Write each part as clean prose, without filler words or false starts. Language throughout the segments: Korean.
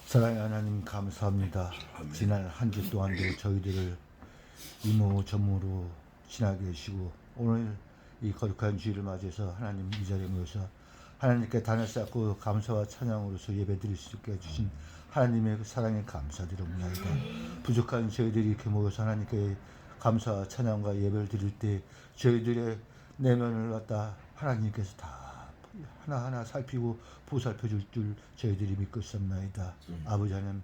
사랑의 하나님 감사합니다. 지난 한 주 동안도 저희들을 이모저모로 지나게 해주시고 오늘 이 거룩한 주일을 맞이해서 하나님 이 자리에 모여서 하나님께 단을 쌓고 감사와 찬양으로서 예배드릴 수 있게 해주신 하나님의 그 사랑에 감사드립니다. 부족한 저희들이 이렇게 모여서 하나님께 감사와 찬양과 예배를 드릴 때 저희들의 내면을 갖다 하나님께서 다 하나하나 살피고 보살펴 줄 줄 저희들이 믿고 있습니다. 아버지 하나님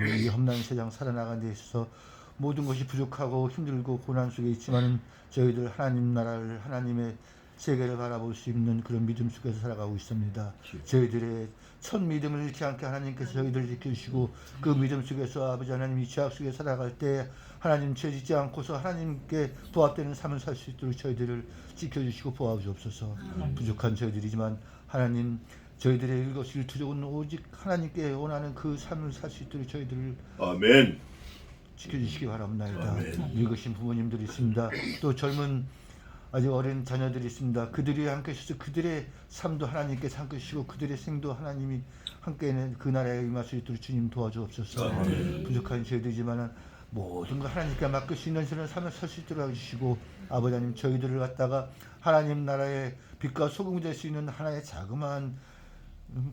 이 험난 세상 살아나가는 데 있어서 모든 것이 부족하고 힘들고 고난 속에 있지만은 저희들 하나님 나라를 하나님의 세계를 바라볼 수 있는 그런 믿음 속에서 살아가고 있습니다. 저희들의 첫 믿음을 잃지 않게 하나님께서 저희들을 지켜주시고 그 믿음 속에서 아버지 하나님 이 죄악 속에 살아갈 때 하나님 죄 짓지 않고서 하나님께 부합되는 삶을 살 수 있도록 저희들을 지켜주시고 보아주옵소서. 부족한 저희들이지만 하나님 저희들의 일거실 투족은 오직 하나님께 원하는 그 삶을 살 수 있도록 저희들을 아멘. 지켜주시기 바랍니다. 늙으신 부모님들이 있습니다. 또 젊은 아직 어린 자녀들이 있습니다. 그들이 함께 하셔서 그들의 삶도 하나님께 함께 주시고 그들의 생도 하나님이 함께 있는 그 나라에 임할 수 있도록 주님 도와주옵소서. 부족한 저희들이지만 모든 걸 하나님께 맡길 수 있는 그런 삶을 살 수 있도록 해주시고 아버지 하나님 저희들을 갖다가 하나님 나라의 빛과 소금이 될 수 있는 하나의 자그마한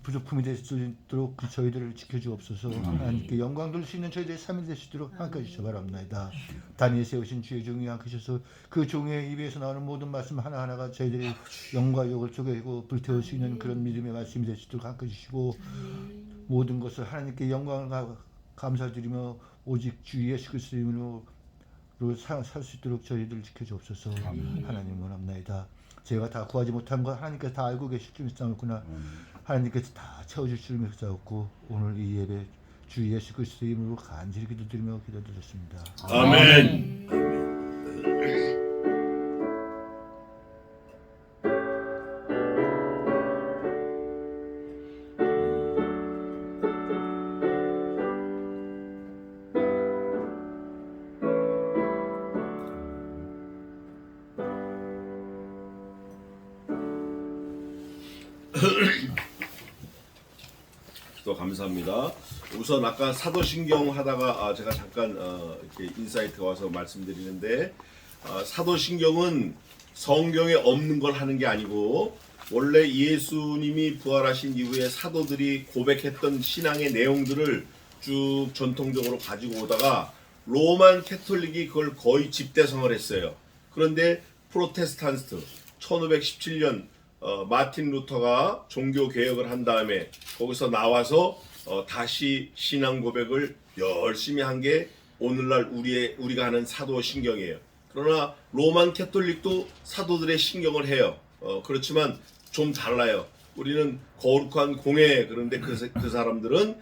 부족품이 될 수 있도록 그 저희들을 지켜주옵소서. 하나님께 영광 돌릴 수 있는 저희들의 삶이 될 수 있도록 함께 해주시기 바랍니다. 다니엘 세우신 주의 종이 함께 하셔서 그 종의 입에서 나오는 모든 말씀 하나하나가 저희들의 영과 욕을 쪼개고 불태울 수 있는 그런 믿음의 말씀이 될 수 있도록 함께 해주시고 모든 것을 하나님께 영광을 감사드리며 오직 주 예수 그리스도 이름으로 살 수 있도록 저희들을 지켜주옵소서. 하나님 원합나이다. 제가 다 구하지 못한 거 하나님께서 다 알고 계실 줄 믿사옵구나. 하나님께서 다 채워줄 줄 믿사옵고 오늘 이 예배 주 예수 그리스도 이름으로 간절히 기도드리며 기도드렸습니다. 아멘. 또 감사합니다. 우선 아까 사도신경 하다가 제가 잠깐 이렇게 인사이트가 와서 말씀드리는데 사도신경은 성경에 없는 걸 하는 게 아니고 원래 예수님이 부활하신 이후에 사도들이 고백했던 신앙의 내용들을 쭉 전통적으로 가지고 오다가 로만 캐톨릭이 그걸 거의 집대성을 했어요. 그런데 프로테스탄트 1517년 마틴 루터가 종교 개혁을 한 다음에 거기서 나와서 다시 신앙 고백을 열심히 한 게 오늘날 우리가 하는 사도 신경이에요. 그러나 로만 캐톨릭도 사도들의 신경을 해요. 그렇지만 좀 달라요. 우리는 거룩한 공회 그런데 그 사람들은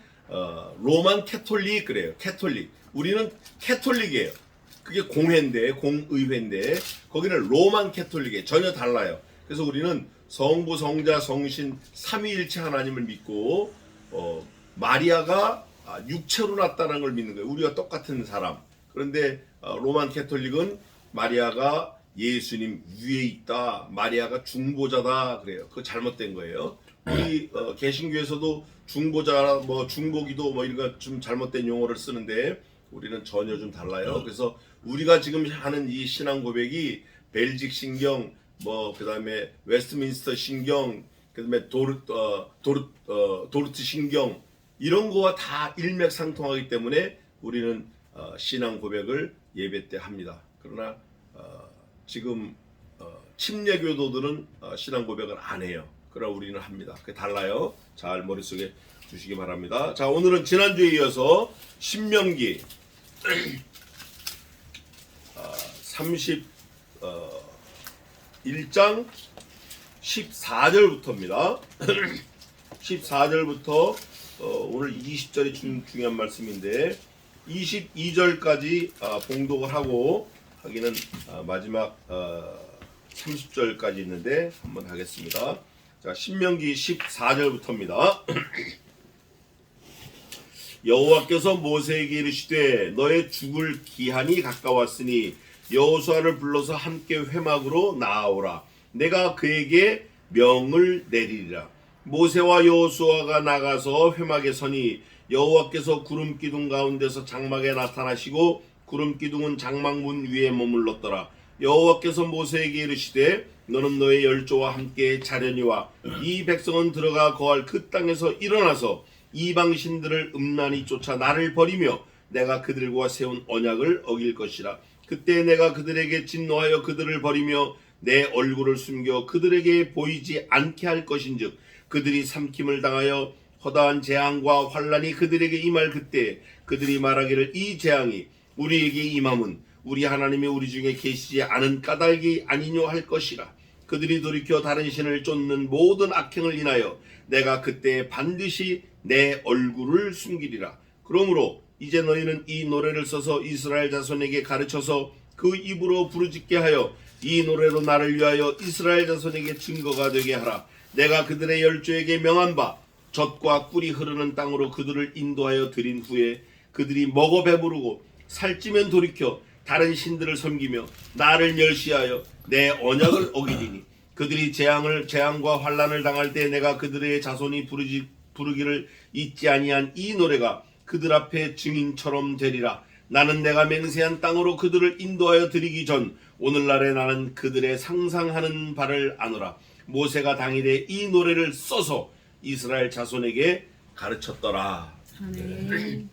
로만 캐톨릭 그래요. 캐톨릭. 우리는 캐톨릭이에요. 그게 공회인데 공의회인데 거기는 로만 캐톨릭이에요. 전혀 달라요. 그래서 우리는 성부, 성자, 성신 삼위일체 하나님을 믿고 마리아가 육체로 났다는 걸 믿는 거예요. 우리와 똑같은 사람. 그런데 로만 캐톨릭은 마리아가 예수님 위에 있다. 마리아가 중보자다. 그래요. 그거 잘못된 거예요. 우리 개신교에서도 중보자, 뭐 중보기도 뭐 이런 거 좀 잘못된 용어를 쓰는데 우리는 전혀 좀 달라요. 그래서 우리가 지금 하는 이 신앙 고백이 벨직 신경 뭐 그다음에 웨스트민스터 신경 그다음에 도르트 신경 이런 거와 다 일맥상통하기 때문에 우리는 신앙 고백을 예배 때 합니다. 그러나 지금 침례교도들은 신앙 고백을 안 해요. 그러나 우리는 합니다. 그게 달라요. 잘 머릿속에 두시기 바랍니다. 자, 오늘은 지난주에 이어서 신명기 1장 14절부터입니다. 14절부터 오늘 20절이 중요한 말씀인데 22절까지 봉독을 하고 하기는 마지막 30절까지 있는데 한번 하겠습니다. 자, 신명기 14절부터입니다. 여호와께서 모세에게 이르시되 너의 죽을 기한이 가까웠으니 여호수아를 불러서 함께 회막으로 나아오라. 내가 그에게 명을 내리리라. 모세와 여호수아가 나가서 회막에 서니 여호와께서 구름 기둥 가운데서 장막에 나타나시고 구름 기둥은 장막문 위에 머물렀더라. 여호와께서 모세에게 이르시되 너는 너의 열조와 함께 자려니와 이 백성은 들어가 거할 그 땅에서 일어나서 이방 신들을 음란히 쫓아 나를 버리며 내가 그들과 세운 언약을 어길 것이라. 그때 내가 그들에게 진노하여 그들을 버리며 내 얼굴을 숨겨 그들에게 보이지 않게 할 것인즉 그들이 삼킴을 당하여 허다한 재앙과 환란이 그들에게 임할 그때 그들이 말하기를 이 재앙이 우리에게 임함은 우리 하나님이 우리 중에 계시지 않은 까닭이 아니뇨 할 것이라. 그들이 돌이켜 다른 신을 쫓는 모든 악행을 인하여 내가 그때 반드시 내 얼굴을 숨기리라. 그러므로 이제 너희는 이 노래를 써서 이스라엘 자손에게 가르쳐서 그 입으로 부르짖게 하여 이 노래로 나를 위하여 이스라엘 자손에게 증거가 되게 하라. 내가 그들의 열조에게 명한 바 젖과 꿀이 흐르는 땅으로 그들을 인도하여 드린 후에 그들이 먹어 배부르고 살찌면 돌이켜 다른 신들을 섬기며 나를 멸시하여 내 언약을 어기리니 그들이 재앙과 환란을 당할 때 내가 그들의 자손이 부르기를 잊지 아니한 이 노래가 그들 앞에 증인처럼 되리라. 나는 내가 맹세한 땅으로 그들을 인도하여 드리기 전 오늘날에 나는 그들의 상상하는 바를 아노라. 모세가 당일에 이 노래를 써서 이스라엘 자손에게 가르쳤더라. 아멘.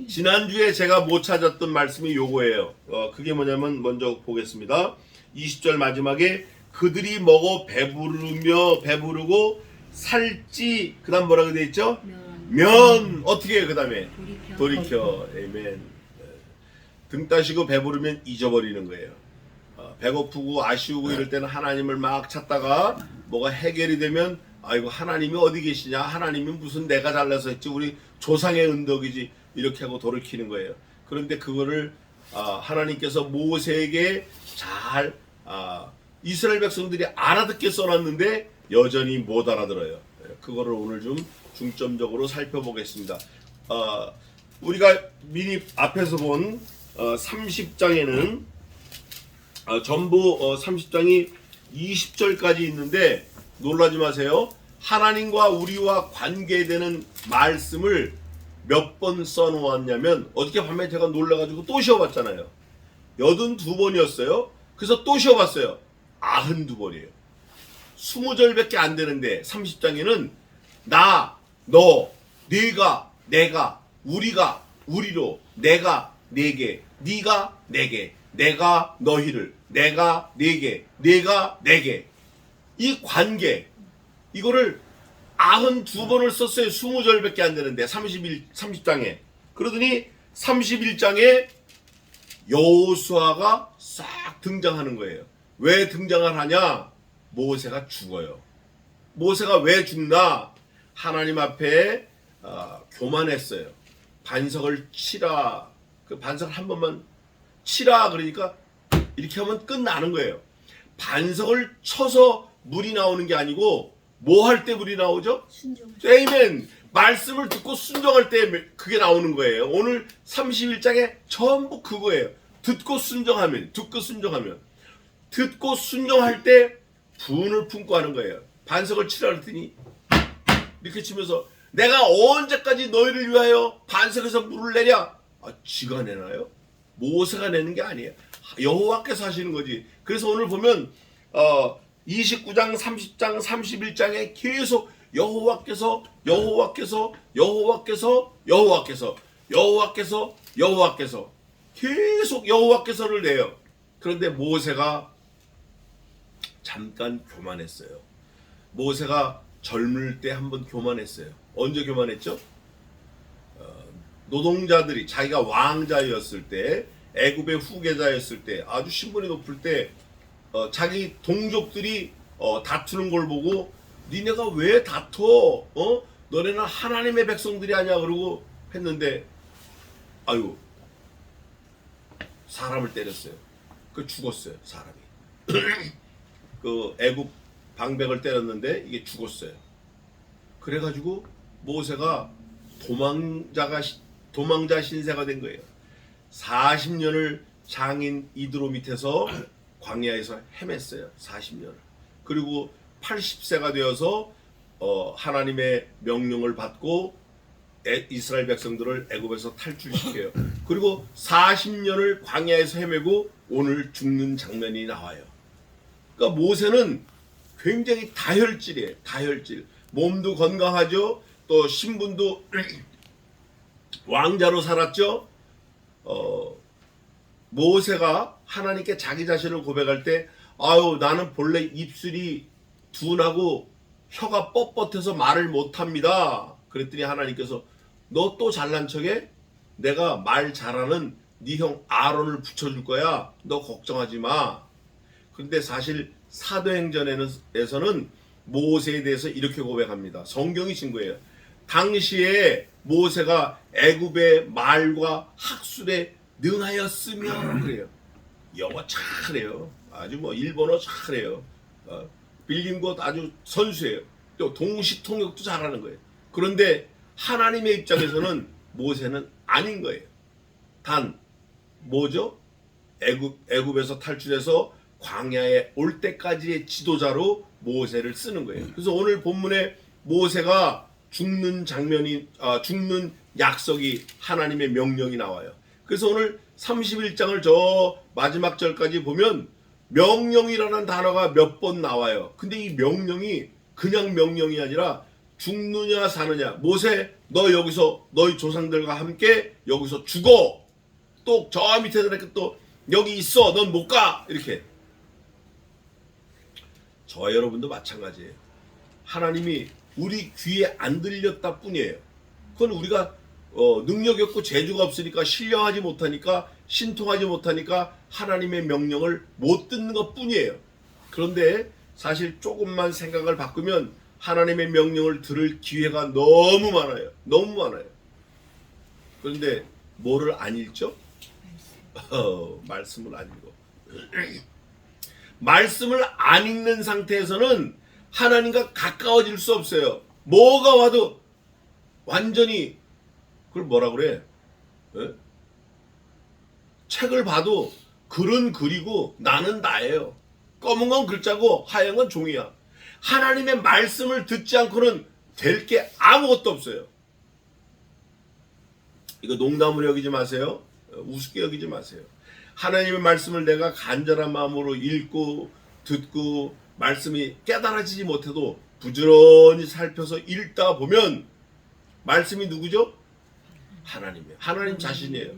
지난주에 제가 못 찾았던 말씀이 요거예요. 그게 뭐냐면 먼저 보겠습니다. 20절 마지막에 그들이 먹어 배부르고 살찌 그 다음 뭐라고 되어 있죠? 면 어떻게 해요? 그 다음에 돌이켜. 아멘. 등 따시고 배부르면 잊어버리는 거예요. 배고프고 아쉬우고 이럴 때는 하나님을 막 찾다가 뭐가 해결이 되면 아이고 하나님이 어디 계시냐, 하나님이 무슨 내가 잘나서 했지, 우리 조상의 은덕이지, 이렇게 하고 돌이키는 거예요. 그런데 그거를 하나님께서 모세에게 잘 이스라엘 백성들이 알아듣게 써놨는데 여전히 못 알아들어요. 그거를 오늘 좀 중점적으로 살펴보겠습니다. 우리가 미리 앞에서 본 30장에는 전부 30장이 20절까지 있는데 놀라지 마세요. 하나님과 우리와 관계되는 말씀을 몇 번 써놓았냐면 어저께 밤에 제가 놀라가지고 또 쉬어봤잖아요. 82번이었어요. 그래서 또 쉬어봤어요. 92번이에요. 20절밖에 안 되는데 30장에는 나, 너, 네가, 내가, 우리가, 우리로, 내가, 네게, 네가, 내게, 내가, 너희를, 내가, 네게, 네가, 내게. 이 관계, 이거를 92번을 썼어요. 20절밖에 안 되는데 30장에. 그러더니 31장에 여호수아가 싹 등장하는 거예요. 왜 등장을 하냐? 모세가 죽어요. 모세가 왜 죽나? 하나님 앞에 교만했어요. 반석을 치라. 그 반석을 한 번만 치라 그러니까 이렇게 하면 끝나는 거예요. 반석을 쳐서 물이 나오는 게 아니고 뭐 할 때 물이 나오죠? 순종. 에이멘. 말씀을 듣고 순종할 때 그게 나오는 거예요. 오늘 31장에 전부 그거예요. 듣고 순종하면 듣고 순종할 때 분을 품고 하는 거예요. 반석을 치라 그랬더니 이렇게 치면서 내가 언제까지 너희를 위하여 반석에서 물을 내랴? 지가 내나요? 모세가 내는 게 아니에요. 여호와께서 하시는 거지. 그래서 오늘 보면 29장, 30장, 31장에 계속 여호와께서 계속 여호와께서를 내요. 그런데 모세가 잠깐 교만했어요. 모세가 젊을 때 한번 교만했어요. 언제 교만했죠? 노동자들이 자기가 왕자였을 때, 애굽의 후계자였을 때, 아주 신분이 높을 때 자기 동족들이 다투는 걸 보고 니네가 왜 다퉈? 너네는 하나님의 백성들이 아니야 그러고 했는데 아유 사람을 때렸어요. 그 죽었어요 사람이. 그 애굽 방백을 때렸는데 이게 죽었어요. 그래가지고 모세가 도망자 신세가 된 거예요. 40년을 장인 이드로 밑에서 광야에서 헤맸어요. 40년을. 그리고 80세가 되어서 하나님의 명령을 받고 이스라엘 백성들을 애굽에서 탈출시켜요. 그리고 40년을 광야에서 헤매고 오늘 죽는 장면이 나와요. 그러니까 모세는 굉장히 다혈질이에요. 다혈질. 몸도 건강하죠. 또 신분도 왕자로 살았죠. 모세가 하나님께 자기 자신을 고백할 때 아유 나는 본래 입술이 둔하고 혀가 뻣뻣해서 말을 못합니다. 그랬더니 하나님께서 너 또 잘난 척해? 내가 말 잘하는 네 형 아론을 붙여줄 거야. 너 걱정하지 마. 근데 사실 사도행전에서는 모세에 대해서 이렇게 고백합니다. 성경이 증거예요. 당시에 모세가 애굽의 말과 학술에 능하였으며 그래요. 영어 잘해요. 아주 뭐 일본어 잘해요. 빌링고 아주 선수예요. 또 동시통역도 잘하는 거예요. 그런데 하나님의 입장에서는 모세는 아닌 거예요. 단 뭐죠? 애굽에서 탈출해서 광야에 올 때까지의 지도자로 모세를 쓰는 거예요. 그래서 오늘 본문에 모세가 죽는 장면이 죽는 약속이 하나님의 명령이 나와요. 그래서 오늘 31장을 저 마지막 절까지 보면 명령이라는 단어가 몇 번 나와요. 근데 이 명령이 그냥 명령이 아니라 죽느냐 사느냐. 모세 너 여기서 너희 조상들과 함께 여기서 죽어. 또 저 밑에 또 여기 있어. 넌 못 가. 이렇게. 저와 여러분도 마찬가지예요. 하나님이 우리 귀에 안 들렸다 뿐이에요. 그건 우리가 능력이 없고 재주가 없으니까 신령하지 못하니까 신통하지 못하니까 하나님의 명령을 못 듣는 것 뿐이에요. 그런데 사실 조금만 생각을 바꾸면 하나님의 명령을 들을 기회가 너무 많아요. 너무 많아요. 그런데 뭐를 안 읽죠? 말씀을 안 읽어. 말씀을 안 읽는 상태에서는 하나님과 가까워질 수 없어요. 뭐가 와도 완전히 그걸 뭐라 그래? 에? 책을 봐도 글은 글이고 나는 나예요. 검은 건 글자고 하얀 건 종이야. 하나님의 말씀을 듣지 않고는 될 게 아무것도 없어요. 이거 농담으로 여기지 마세요. 우습게 여기지 마세요. 하나님의 말씀을 내가 간절한 마음으로 읽고 듣고 말씀이 깨달아지지 못해도 부지런히 살펴서 읽다 보면 말씀이 누구죠? 하나님이에요. 하나님 자신이에요.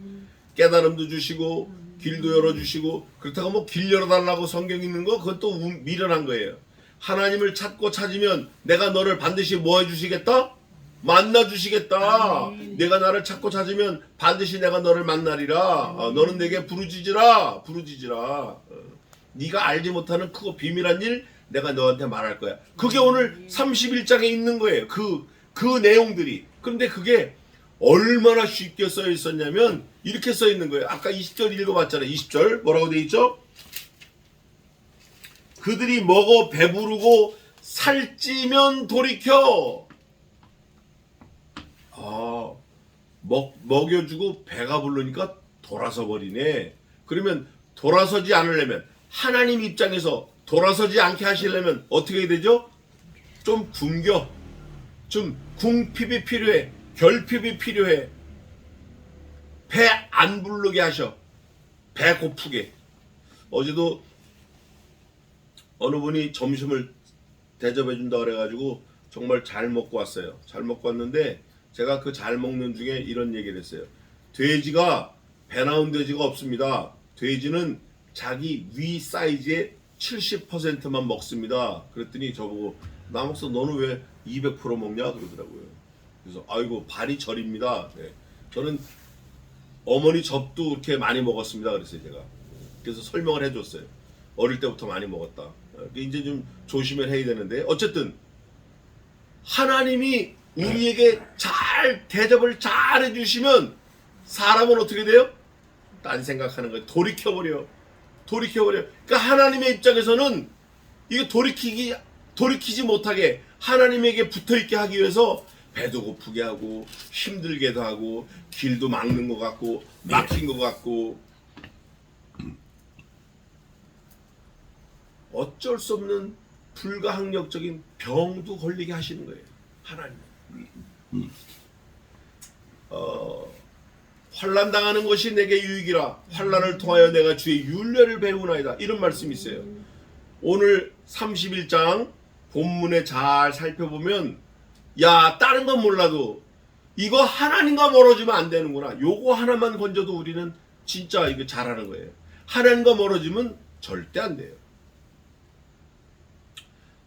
깨달음도 주시고 길도 열어주시고 그렇다고 뭐 길 열어달라고 성경 읽는 거 그건 또 미련한 거예요. 하나님을 찾고 찾으면 내가 너를 반드시 뭐 해주시겠다? 만나주시겠다. 내가 나를 찾고 찾으면 반드시 내가 너를 만나리라. 너는 내게 부르짖으라. 네가 알지 못하는 크고 비밀한 일 내가 너한테 말할 거야. 그게 오늘 31장에 있는 거예요. 그 내용들이. 그런데 그게 얼마나 쉽게 써 있었냐면 이렇게 써 있는 거예요. 아까 20절 읽어봤잖아요. 20절 뭐라고 돼 있죠? 그들이 먹어 배부르고 살찌면 돌이켜. 먹여주고 배가 부르니까 돌아서 버리네. 그러면 돌아서지 않으려면 하나님 입장에서 돌아서지 않게 하시려면 어떻게 해야 되죠? 좀 굶겨. 좀 궁핍이 필요해. 결핍이 필요해. 배 안 부르게 하셔. 배 고프게. 어제도 어느 분이 점심을 대접해 준다 그래가지고 정말 잘 먹고 왔어요. 잘 먹고 왔는데 제가 그 잘 먹는 중에 이런 얘기를 했어요. 돼지가 배 나온 돼지가 없습니다. 돼지는 자기 위 사이즈의 70%만 먹습니다. 그랬더니 저보고 나목사 너는 왜 200% 먹냐 그러더라고요. 그래서 아이고 발이 저립니다. 네. 저는 어머니 젖도 그렇게 많이 먹었습니다. 그랬어요 제가. 그래서 설명을 해줬어요. 어릴 때부터 많이 먹었다. 이제 좀 조심을 해야 되는데 어쨌든 하나님이 우리에게 잘 대접을 잘 해주시면 사람은 어떻게 돼요? 딴 생각하는 거예요. 돌이켜버려. 그러니까 하나님의 입장에서는 이게 돌이키지 못하게 하나님에게 붙어있게 하기 위해서 배도 고프게 하고 힘들게도 하고 길도 막는 것 같고 막힌 것 같고 어쩔 수 없는 불가항력적인 병도 걸리게 하시는 거예요. 하나님. 환난 당하는 것이 내게 유익이라 환난을 통하여 내가 주의 율례를 배우나이다. 이런 말씀이 있어요. 오늘 31장 본문에 잘 살펴보면 야 다른 건 몰라도 이거 하나님과 멀어지면 안 되는구나. 요거 하나만 건져도 우리는 진짜 이거 잘하는 거예요. 하나님과 멀어지면 절대 안 돼요.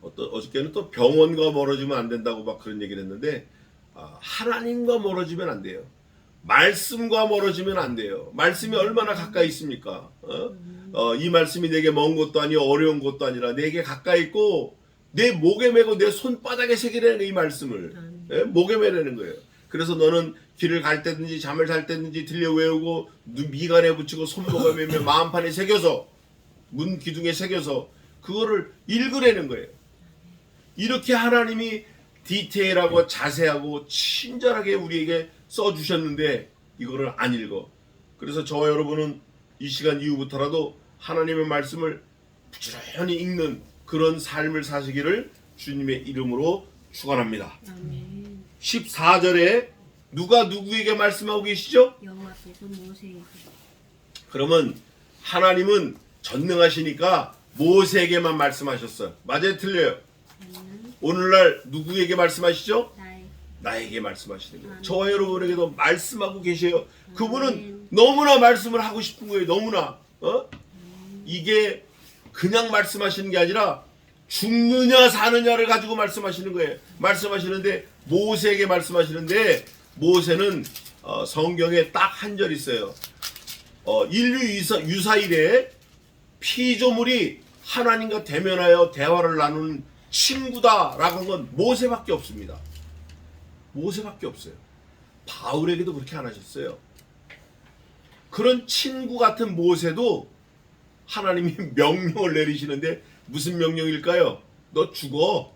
어저께는 또 병원과 멀어지면 안 된다고 막 그런 얘기를 했는데 하나님과 멀어지면 안 돼요. 말씀과 멀어지면 안 돼요. 말씀이 얼마나 가까이 있습니까? 이 말씀이 내게 먼 것도 아니요 어려운 것도 아니라 내게 가까이 있고 내 목에 메고 내 손바닥에 새기라는 이 말씀을 목에 매라는 거예요. 그래서 너는 길을 갈 때든지 잠을 잘 때든지 들려 외우고 미간에 붙이고 손목에 매며 마음판에 새겨서 문 기둥에 새겨서 그거를 읽으라는 거예요. 이렇게 하나님이 디테일하고 자세하고 친절하게 우리에게 써주셨는데 이거를 안 읽어. 그래서 저와 여러분은 이 시간 이후부터라도 하나님의 말씀을 부지런히 읽는 그런 삶을 사시기를 주님의 이름으로 축원합니다. 14절에 누가 누구에게 말씀하고 계시죠? 여호와께서 모세에게. 그러면 하나님은 전능하시니까 모세에게만 말씀하셨어요. 맞아요? 틀려요? 오늘날 누구에게 말씀하시죠? 나에게 말씀하시는 거예요. 저와 여러분에게도 말씀하고 계셔요. 그분은 너무나 말씀을 하고 싶은 거예요. 너무나. 이게 그냥 말씀하시는 게 아니라 죽느냐 사느냐를 가지고 말씀하시는 거예요. 말씀하시는데 모세에게 말씀하시는데 모세는 성경에 딱 한 절 있어요. 인류 유사일에 피조물이 하나님과 대면하여 대화를 나누는 친구다라고 한 건 모세밖에 없습니다. 모세밖에 없어요. 바울에게도 그렇게 안 하셨어요. 그런 친구 같은 모세도 하나님이 명령을 내리시는데 무슨 명령일까요? 너 죽어.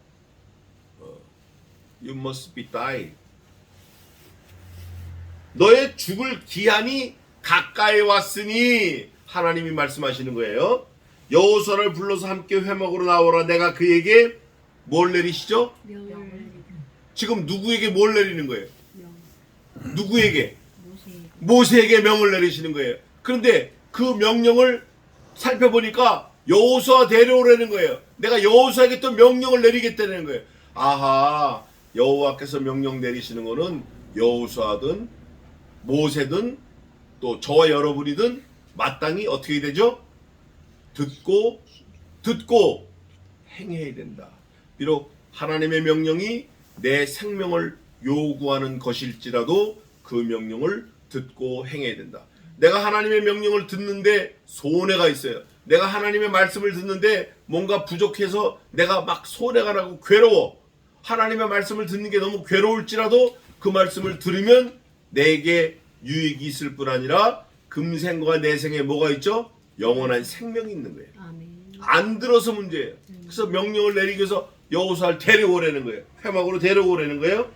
You must be die. 너의 죽을 기한이 가까이 왔으니 하나님이 말씀하시는 거예요. 여호수아를 불러서 함께 회막으로 나오라. 내가 그에게 뭘 내리시죠? 지금 누구에게 뭘 내리는 거예요? 누구에게? 모세에게 명을 내리시는 거예요. 그런데 그 명령을 살펴보니까 여호수아 데려오라는 거예요. 내가 여호수아에게 또 명령을 내리겠다는 거예요. 아하, 여호와께서 명령 내리시는 거는 여호수아든 모세든 또 저와 여러분이든 마땅히 어떻게 되죠? 듣고 행해야 된다. 비록 하나님의 명령이 내 생명을 요구하는 것일지라도 그 명령을 듣고 행해야 된다. 내가 하나님의 명령을 듣는데 손해가 있어요. 내가 하나님의 말씀을 듣는데 뭔가 부족해서 내가 막 손해가 나고 괴로워. 하나님의 말씀을 듣는 게 너무 괴로울지라도 그 말씀을 들으면 내게 유익이 있을 뿐 아니라 금생과 내생에 뭐가 있죠? 영원한 생명이 있는 거예요. 안 들어서 문제예요. 그래서 명령을 내리기 위해서 여호수아를 데려오라는 거예요. 회막으로 데려오라는 거예요.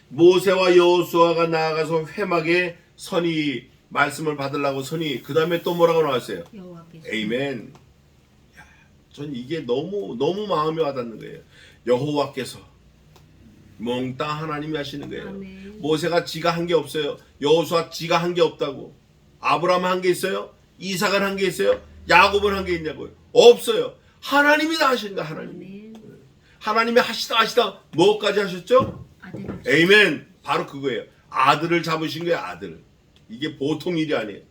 모세와 여호수아가 나아가서 회막에 선이 말씀을 받으려고 선이 그 다음에 또 뭐라고 나왔어요? 에이멘. 전 이게 너무 마음에 와닿는 거예요. 여호와께서 몽땅 하나님이 하시는 거예요. 모세가 지가 한 게 없어요. 여호수아 지가 한 게 없다고. 아브라함 한 게 있어요? 이삭은 한 게 있어요? 야곱은 한 게 있냐고요? 없어요. 하나님이 다 하시는 거야. 하나님이 하시다 뭐까지 하셨죠? 에이멘. 바로 그거예요. 아들을 잡으신 거예요. 아들. 이게 보통 일이 아니에요.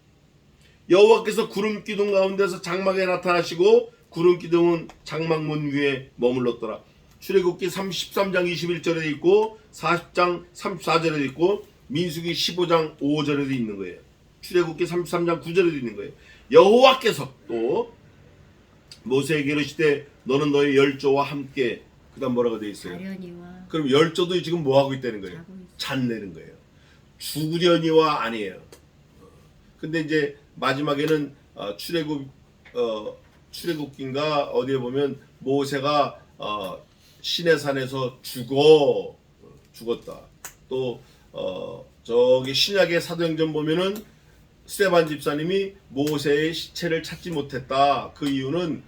여호와께서 구름 기둥 가운데서 장막에 나타나시고 구름 기둥은 장막문 위에 머물렀더라. 출애굽기 33장 21절에 있고 40장 34절에 있고 민수기 15장 5절에도 있는 거예요. 출애굽기 33장 9절에도 있는 거예요. 여호와께서 또 모세에게 이르시되 너는 너의 열조와 함께 그 다음 뭐라고 되어 있어요? 그럼 열조도 지금 뭐하고 있다는 거예요? 잔내는 거예요. 죽으려니와 아니에요. 근데 이제 마지막에는 출애굽기인가 어디에 보면 모세가 시내산에서 죽었다. 또 저기 신약의 사도행전 보면은 스데반 집사님이 모세의 시체를 찾지 못했다. 그 이유는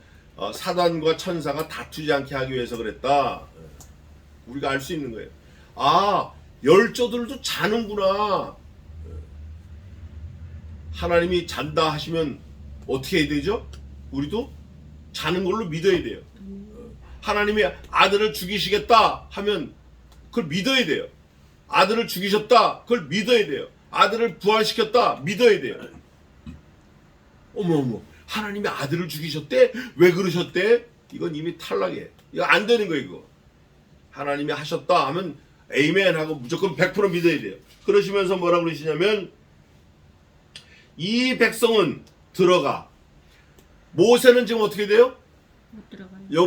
사단과 천사가 다투지 않게 하기 위해서 그랬다. 우리가 알 수 있는 거예요. 아, 열조들도 자는구나. 하나님이 잔다 하시면 어떻게 해야 되죠? 우리도 자는 걸로 믿어야 돼요. 하나님이 아들을 죽이시겠다 하면 그걸 믿어야 돼요. 아들을 죽이셨다, 그걸 믿어야 돼요. 아들을 부활시켰다, 믿어야 돼요. 어머, 하나님이 아들을 죽이셨대? 왜 그러셨대? 이건 이미 탈락이에요. 이거 안 되는 거예요, 이거. 하나님이 하셨다 하면 에이멘 하고 무조건 100% 믿어야 돼요. 그러시면서 뭐라고 그러시냐면, 이 백성은 들어가. 모세는 지금 어떻게 돼요?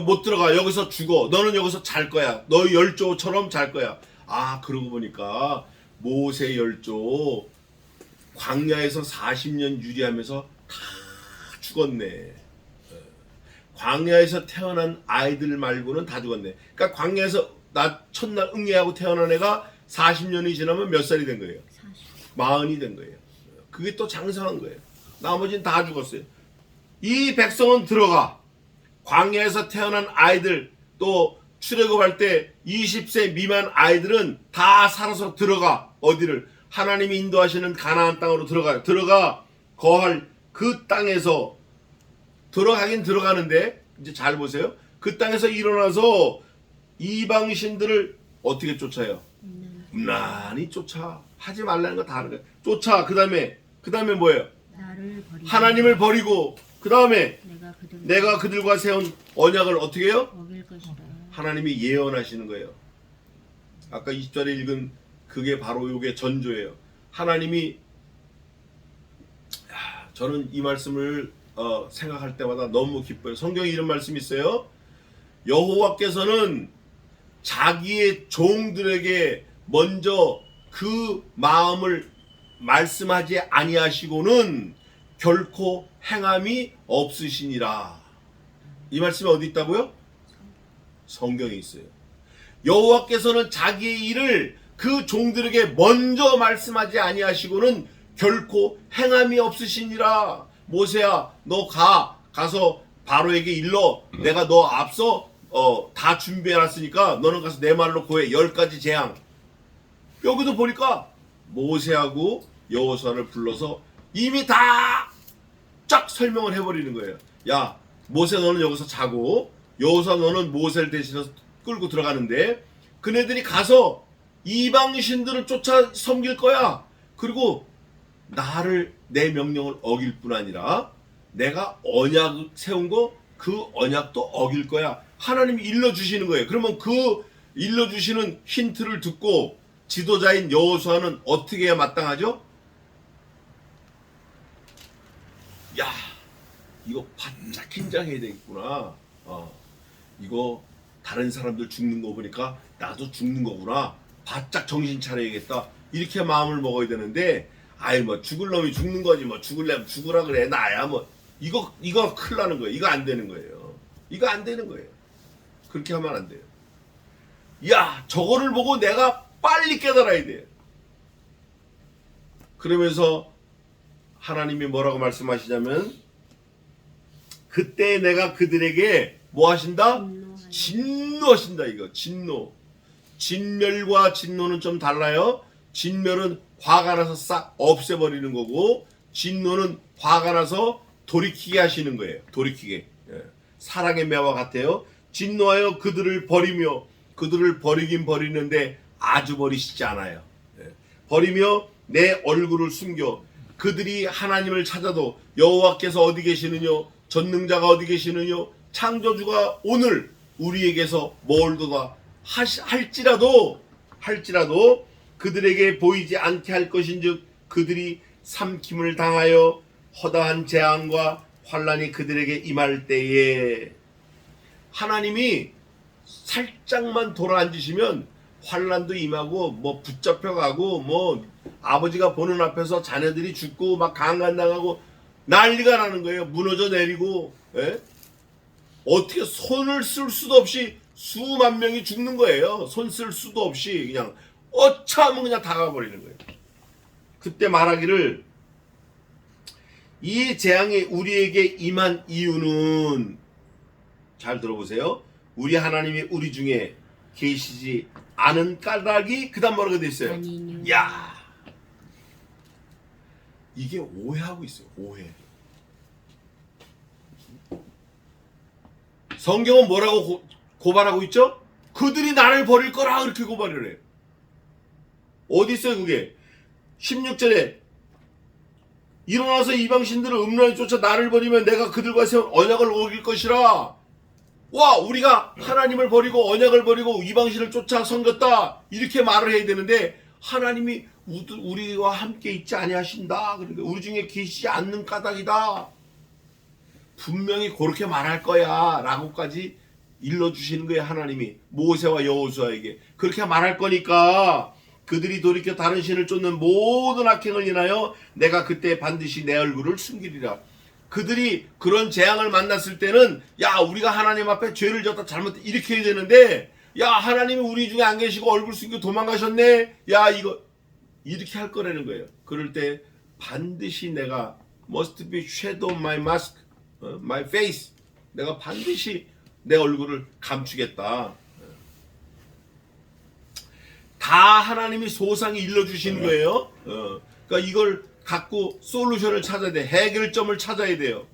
못 들어가. 여기서 죽어. 너는 여기서 잘 거야. 너희 열조처럼 잘 거야. 아, 그러고 보니까 모세 열조 광야에서 40년 유리하면서 다 죽었네. 광야에서 태어난 아이들 말고는 다 죽었네. 그러니까 광야에서 첫날 응애하고 태어난 애가 40년이 지나면 몇 살이 된 거예요? 40이 된 거예요. 그게 또 장성한 거예요. 나머지는 다 죽었어요. 이 백성은 들어가. 광야에서 태어난 아이들, 또 출애굽할 때 20세 미만 아이들은 다 살아서 들어가. 어디를? 하나님이 인도하시는 가나안 땅으로 들어가요. 들어가 거할 그 땅에서 들어가긴 들어가는데, 이제 잘 보세요. 그 땅에서 일어나서 이방신들을 어떻게 쫓아요? 음란히 쫓아. 하지 말라는 거 다 하는 거예요. 쫓아. 그 다음에 뭐예요? 하나님을 버리고, 그 다음에 내가 그들과 세운 언약을 어떻게 해요? 하나님이 예언하시는 거예요. 아까 20절에 읽은 그게 바로 요게 전조예요. 하나님이, 저는 이 말씀을 생각할 때마다 너무 기뻐요. 성경에 이런 말씀이 있어요. 여호와께서는 자기의 종들에게 먼저 그 마음을 말씀하지 아니하시고는 결코 행함이 없으시니라. 이 말씀이 어디 있다고요? 성경에 있어요. 여호와께서는 자기의 일을 그 종들에게 먼저 말씀하지 아니하시고는 결코 행함이 없으시니라. 모세야, 너 가서 바로에게 일러. 내가 너 앞서 다 준비해놨으니까 너는 가서 내 말로 고해. 10가지 재앙. 여기도 보니까 모세하고 여호수아를 불러서 이미 다 쫙 설명을 해버리는 거예요. 야, 모세 너는 여기서 자고, 여호수아 너는 모세를 대신해서 끌고 들어가는데, 그네들이 가서 이방신들을 쫓아 섬길 거야. 그리고 나를, 내 명령을 어길 뿐 아니라 내가 언약 세운 거, 그 언약도 어길 거야. 하나님이 일러주시는 거예요. 그러면 그 일러주시는 힌트를 듣고 지도자인 여호수아는 어떻게 해야 마땅하죠? 야, 이거 바짝 긴장해야 되겠구나. 이거 다른 사람들 죽는 거 보니까 나도 죽는 거구나. 바짝 정신 차려야겠다. 이렇게 마음을 먹어야 되는데, 아이 뭐 죽을 놈이 죽는 거지, 뭐 죽을려면 죽으라 그래. 나야 뭐 이거 큰일 나는 거예요. 이거 안 되는 거예요. 이거 안 되는 거예요. 그렇게 하면 안 돼요. 야, 저거를 보고 내가 빨리 깨달아야 돼요. 그러면서 하나님이 뭐라고 말씀하시냐면, 그때 내가 그들에게 뭐 하신다? 진노하신다. 이거 진노. 진멸과 진노는 좀 달라요. 진멸은 화가 나서 싹 없애버리는 거고, 진노는 화가 나서 돌이키게 하시는 거예요. 돌이키게. 사랑의 매와 같아요. 진노하여 그들을 버리며, 그들을 버리긴 버리는데 아주 버리시지 않아요. 버리며 내 얼굴을 숨겨. 그들이 하나님을 찾아도 여호와께서 어디 계시느뇨? 전능자가 어디 계시느뇨? 창조주가 오늘 우리에게서 멀도다 할지라도 그들에게 보이지 않게 할 것인즉 그들이 삼킴을 당하여 허다한 재앙과 환난이 그들에게 임할 때에, 하나님이 살짝만 돌아앉으시면 환난도 임하고, 뭐 붙잡혀가고, 뭐 아버지가 보는 앞에서 자녀들이 죽고 막 강간당하고 난리가 나는 거예요. 무너져 내리고. 어떻게 손을 쓸 수도 없이 수만 명이 죽는 거예요. 손 쓸 수도 없이 그냥 어차하면 그냥 다 가버리는 거예요. 그때 말하기를, 이 재앙이 우리에게 임한 이유는 잘 들어보세요. 우리 하나님이 우리 중에 계시지 않은 까닭이 그다음 뭐라고 돼 있어요? 아니요. 야, 이게 오해하고 있어요. 오해. 성경은 뭐라고 고발하고 있죠? 그들이 나를 버릴 거라 그렇게 고발을 해요. 어디 있어요 그게? 16절에 일어나서 이방신들을 음란히 쫓아 나를 버리면 내가 그들과 세운 언약을 어길 것이라. 와, 우리가 하나님을 버리고 언약을 버리고 이방신을 쫓아 섬겼다 이렇게 말을 해야 되는데 하나님이 우리와 함께 있지 아니하신다. 그러니까 우리 중에 계시지 않는 까닭이다. 분명히 그렇게 말할 거야 라고까지 일러주시는 거예요. 하나님이 모세와 여호수아에게 그렇게 말할 거니까 그들이 돌이켜 다른 신을 쫓는 모든 악행을 인하여 내가 그때 반드시 내 얼굴을 숨기리라. 그들이 그런 재앙을 만났을 때는 야, 우리가 하나님 앞에 죄를 졌다 잘못 이렇게 해야 되는데 야, 하나님이 우리 중에 안 계시고 얼굴 숨기고 도망가셨네. 야, 이거 이렇게 할 거라는 거예요. 그럴 때 반드시 내가 must be shadow my mask, my face. 내가 반드시 내 얼굴을 감추겠다. 다 하나님이 소상히 일러주시는 거예요. 그러니까 이걸 갖고 솔루션을 찾아야 돼. 해결점을 찾아야 돼요.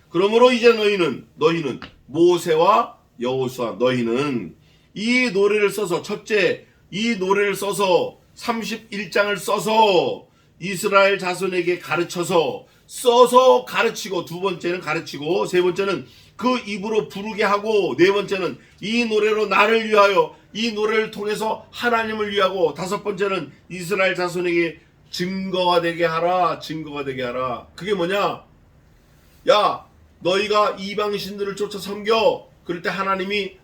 그러므로 이제 너희는 모세와 여호수아 너희는 이 노래를 써서 첫째 이 노래를 써서 31장을 써서 이스라엘 자손에게 가르쳐서 써서 가르치고 두 번째는 가르치고 세 번째는 그 입으로 부르게 하고 네 번째는 이 노래로 나를 위하여 이 노래를 통해서 하나님을 위하고 다섯 번째는 이스라엘 자손에게 증거가 되게 하라. 증거가 되게 하라. 그게 뭐냐? 야, 너희가 이방신들을 쫓아 섬겨. 그럴 때 하나님이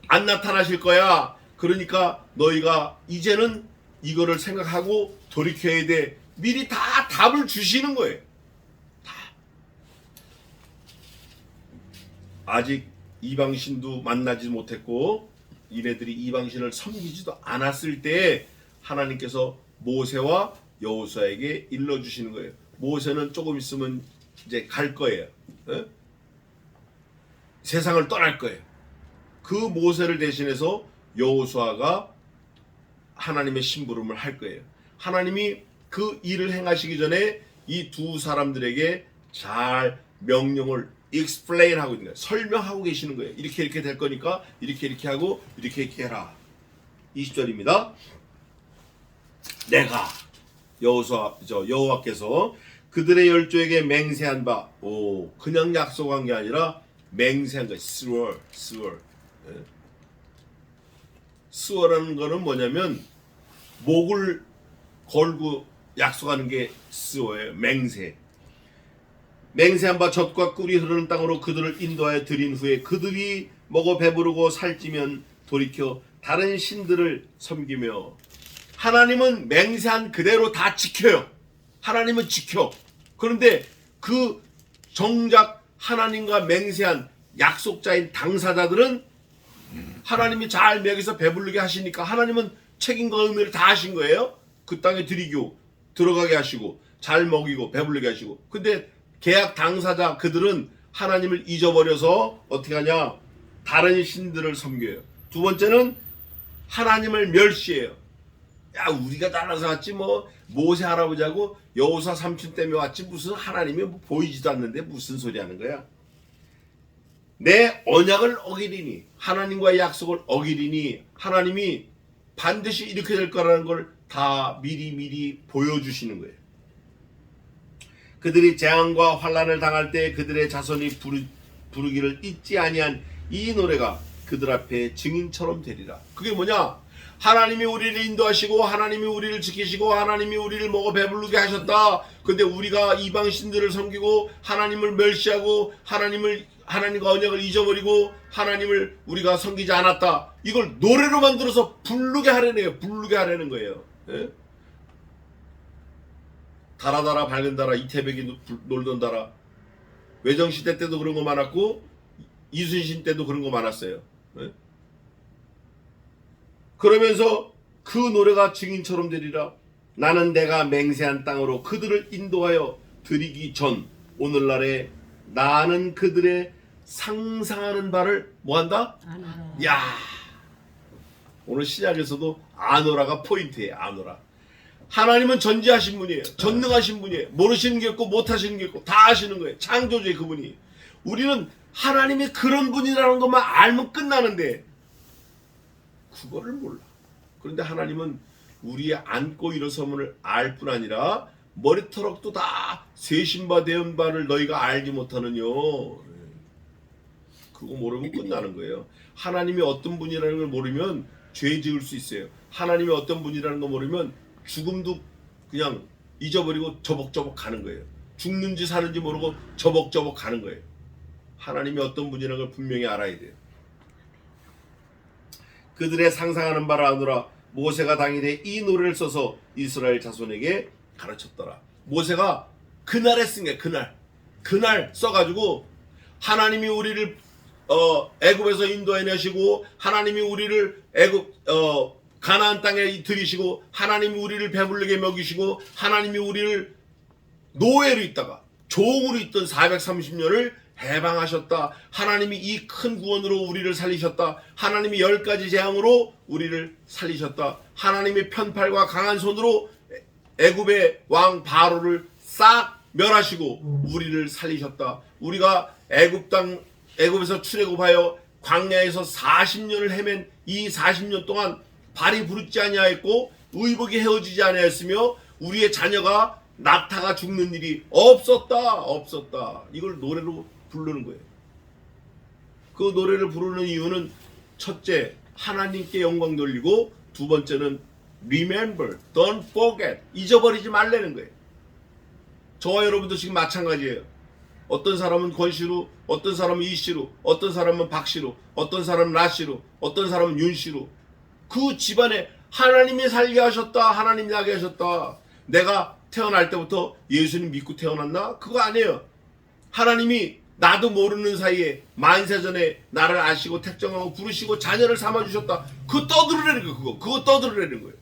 안 나타나실 거야. 그러니까 너희가 이제는 이거를 생각하고 돌이켜야 돼. 미리 다 답을 주시는 거예요. 다. 아직 이방신도 만나지 못했고 이네들이 이방신을 섬기지도 않았을 때 하나님께서 모세와 여호수아에게 일러주시는 거예요. 모세는 조금 있으면 이제 갈 거예요. 에? 세상을 떠날 거예요. 그 모세를 대신해서 여호수아가 하나님의 심부름을 할 거예요. 하나님이 그 일을 행하시기 전에 이 두 사람들에게 잘 명령을 explain 하고 있는 거예요. 설명하고 계시는 거예요. 이렇게 될 거니까 이렇게 하고 이렇게 해라. 20절입니다. 내가 여호와께서 그들의 열조에게 맹세한 바, 그냥 약속한 게 아니라 맹세한 거, swear. swear라는 거는 뭐냐면 목을 걸고 약속하는 게 swear예요. 맹세한 바 젖과 꿀이 흐르는 땅으로 그들을 인도하여 드린 후에 그들이 먹어 배부르고 살찌면 돌이켜 다른 신들을 섬기며. 하나님은 맹세한 그대로 다 지켜요. 하나님은 지켜. 그런데 그 정작 하나님과 맹세한 약속자인 당사자들은 하나님이 잘 먹여서 배부르게 하시니까 하나님은 책임과 의무를 다 하신 거예요. 그 땅에 들어가게 하시고 잘 먹이고 배부르게 하시고. 근데 계약 당사자 그들은 하나님을 잊어버려서 어떻게 하냐? 다른 신들을 섬겨요. 두 번째는 하나님을 멸시해요. 야, 우리가 따라서 왔지 뭐 모세 할아버지하고 여호수아 삼촌 때문에 왔지 무슨 하나님이 뭐 보이지도 않는데 무슨 소리 하는 거야? 내 언약을 어기리니 하나님과의 약속을 어기리니 하나님이 반드시 이렇게 될 거라는 걸 다 미리 보여주시는 거예요. 그들이 재앙과 환난을 당할 때 그들의 자손이 부르기를 잊지 아니한 이 노래가 그들 앞에 증인처럼 되리라. 그게 뭐냐? 하나님이 우리를 인도하시고 하나님이 우리를 지키시고 하나님이 우리를 먹어 배부르게 하셨다. 근데 우리가 이방 신들을 섬기고 하나님을 멸시하고 하나님과 언약을 잊어버리고 하나님을 우리가 섬기지 않았다. 이걸 노래로 만들어서 부르게 하려는 거예요. 예? 달아달아 밝은 달아 이태백이 놀던 달아. 외정시대 때도 그런 거 많았고 이순신 때도 그런 거 많았어요. 예? 그러면서 그 노래가 증인처럼 되리라. 나는 내가 맹세한 땅으로 그들을 인도하여 드리기 전 오늘날에 나는 그들의 상상하는 바를 뭐한다? 아노라. 야, 오늘 신약에서도 아노라가 포인트예요. 아노라. 하나님은 전지하신 분이에요. 전능하신 분이에요. 모르시는 게 없고 못하시는 게 없고 다 하시는 거예요. 창조주의 그분이. 우리는 하나님이 그런 분이라는 것만 알면 끝나는데 그거를 몰라. 그런데 하나님은 우리의 앉고 일어섬을 알 뿐 아니라 머리털럭도 다 세신바 대언바를 너희가 알지 못하느뇨. 그거 모르면 끝나는 거예요. 하나님이 어떤 분이라는 걸 모르면 죄 지을 수 있어요. 하나님이 어떤 분이라는 걸 모르면 죽음도 그냥 잊어버리고 저벅저벅 가는 거예요. 죽는지 사는지 모르고 저벅저벅 가는 거예요. 하나님이 어떤 분이라는 걸 분명히 알아야 돼요. 그들의 상상하는 바를 아노라. 모세가 당일에 이 노래를 써서 이스라엘 자손에게 가르쳤더라. 모세가 그날에 쓴 게 그날 써가지고 하나님이 우리를 애굽에서 인도해내시고 하나님이 우리를 가나안 땅에 들이시고 하나님이 우리를 배불리게 먹이시고 하나님이 우리를 노예로 있다가 종으로 있던 430년을 해방하셨다. 하나님이 이 큰 구원으로 우리를 살리셨다. 하나님이 10가지 재앙으로 우리를 살리셨다. 하나님의 편팔과 강한 손으로 애굽의 왕 바로를 싹 멸하시고 우리를 살리셨다. 우리가 애굽에서 출애굽하여 광야에서 40년을 헤맨 이 40년 동안 발이 부르지 아니하였고 의복이 헤어지지 아니하였으며 우리의 자녀가 낙타가 죽는 일이 없었다. 이걸 노래로 부르는 거예요. 그 노래를 부르는 이유는 첫째, 하나님께 영광 돌리고 두 번째는 remember, don't forget, 잊어버리지 말라는 거예요. 저와 여러분도 지금 마찬가지예요. 어떤 사람은 권씨로, 어떤 사람은 이씨로, 어떤 사람은 박씨로, 어떤 사람은 라씨로, 어떤 사람은 윤씨로 그 집안에 하나님이 살게 하셨다. 하나님이 나게 하셨다. 내가 태어날 때부터 예수님 믿고 태어났나? 그거 아니에요. 하나님이 나도 모르는 사이에 만세전에 나를 아시고 택정하고 부르시고 자녀를 삼아주셨다. 그거 떠들으라는 거예요. 그거 떠들으라는 거예요.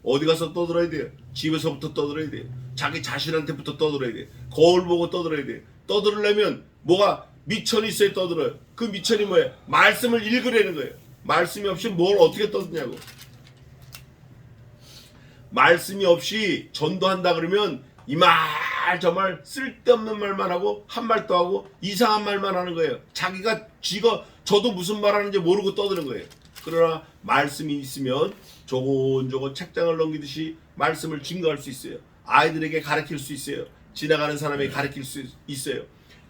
어디 가서 떠들어야 돼요? 집에서부터 떠들어야 돼요. 자기 자신한테부터 떠들어야 돼요. 거울 보고 떠들어야 돼요. 떠들으려면 뭐가 미천이 있어야 떠들어요. 그 미천이 뭐예요? 말씀을 읽으라는 거예요. 말씀이 없이 뭘 어떻게 떠드냐고. 말씀이 없이 전도한다 그러면 이 말 저 말 쓸데없는 말만 하고 한 말도 하고 이상한 말만 하는 거예요. 자기가 저도 무슨 말 하는지 모르고 떠드는 거예요. 그러나 말씀이 있으면 조곤조곤 책장을 넘기듯이 말씀을 증거할 수 있어요. 아이들에게 가르칠 수 있어요. 지나가는 사람에게 가르칠 수 있어요.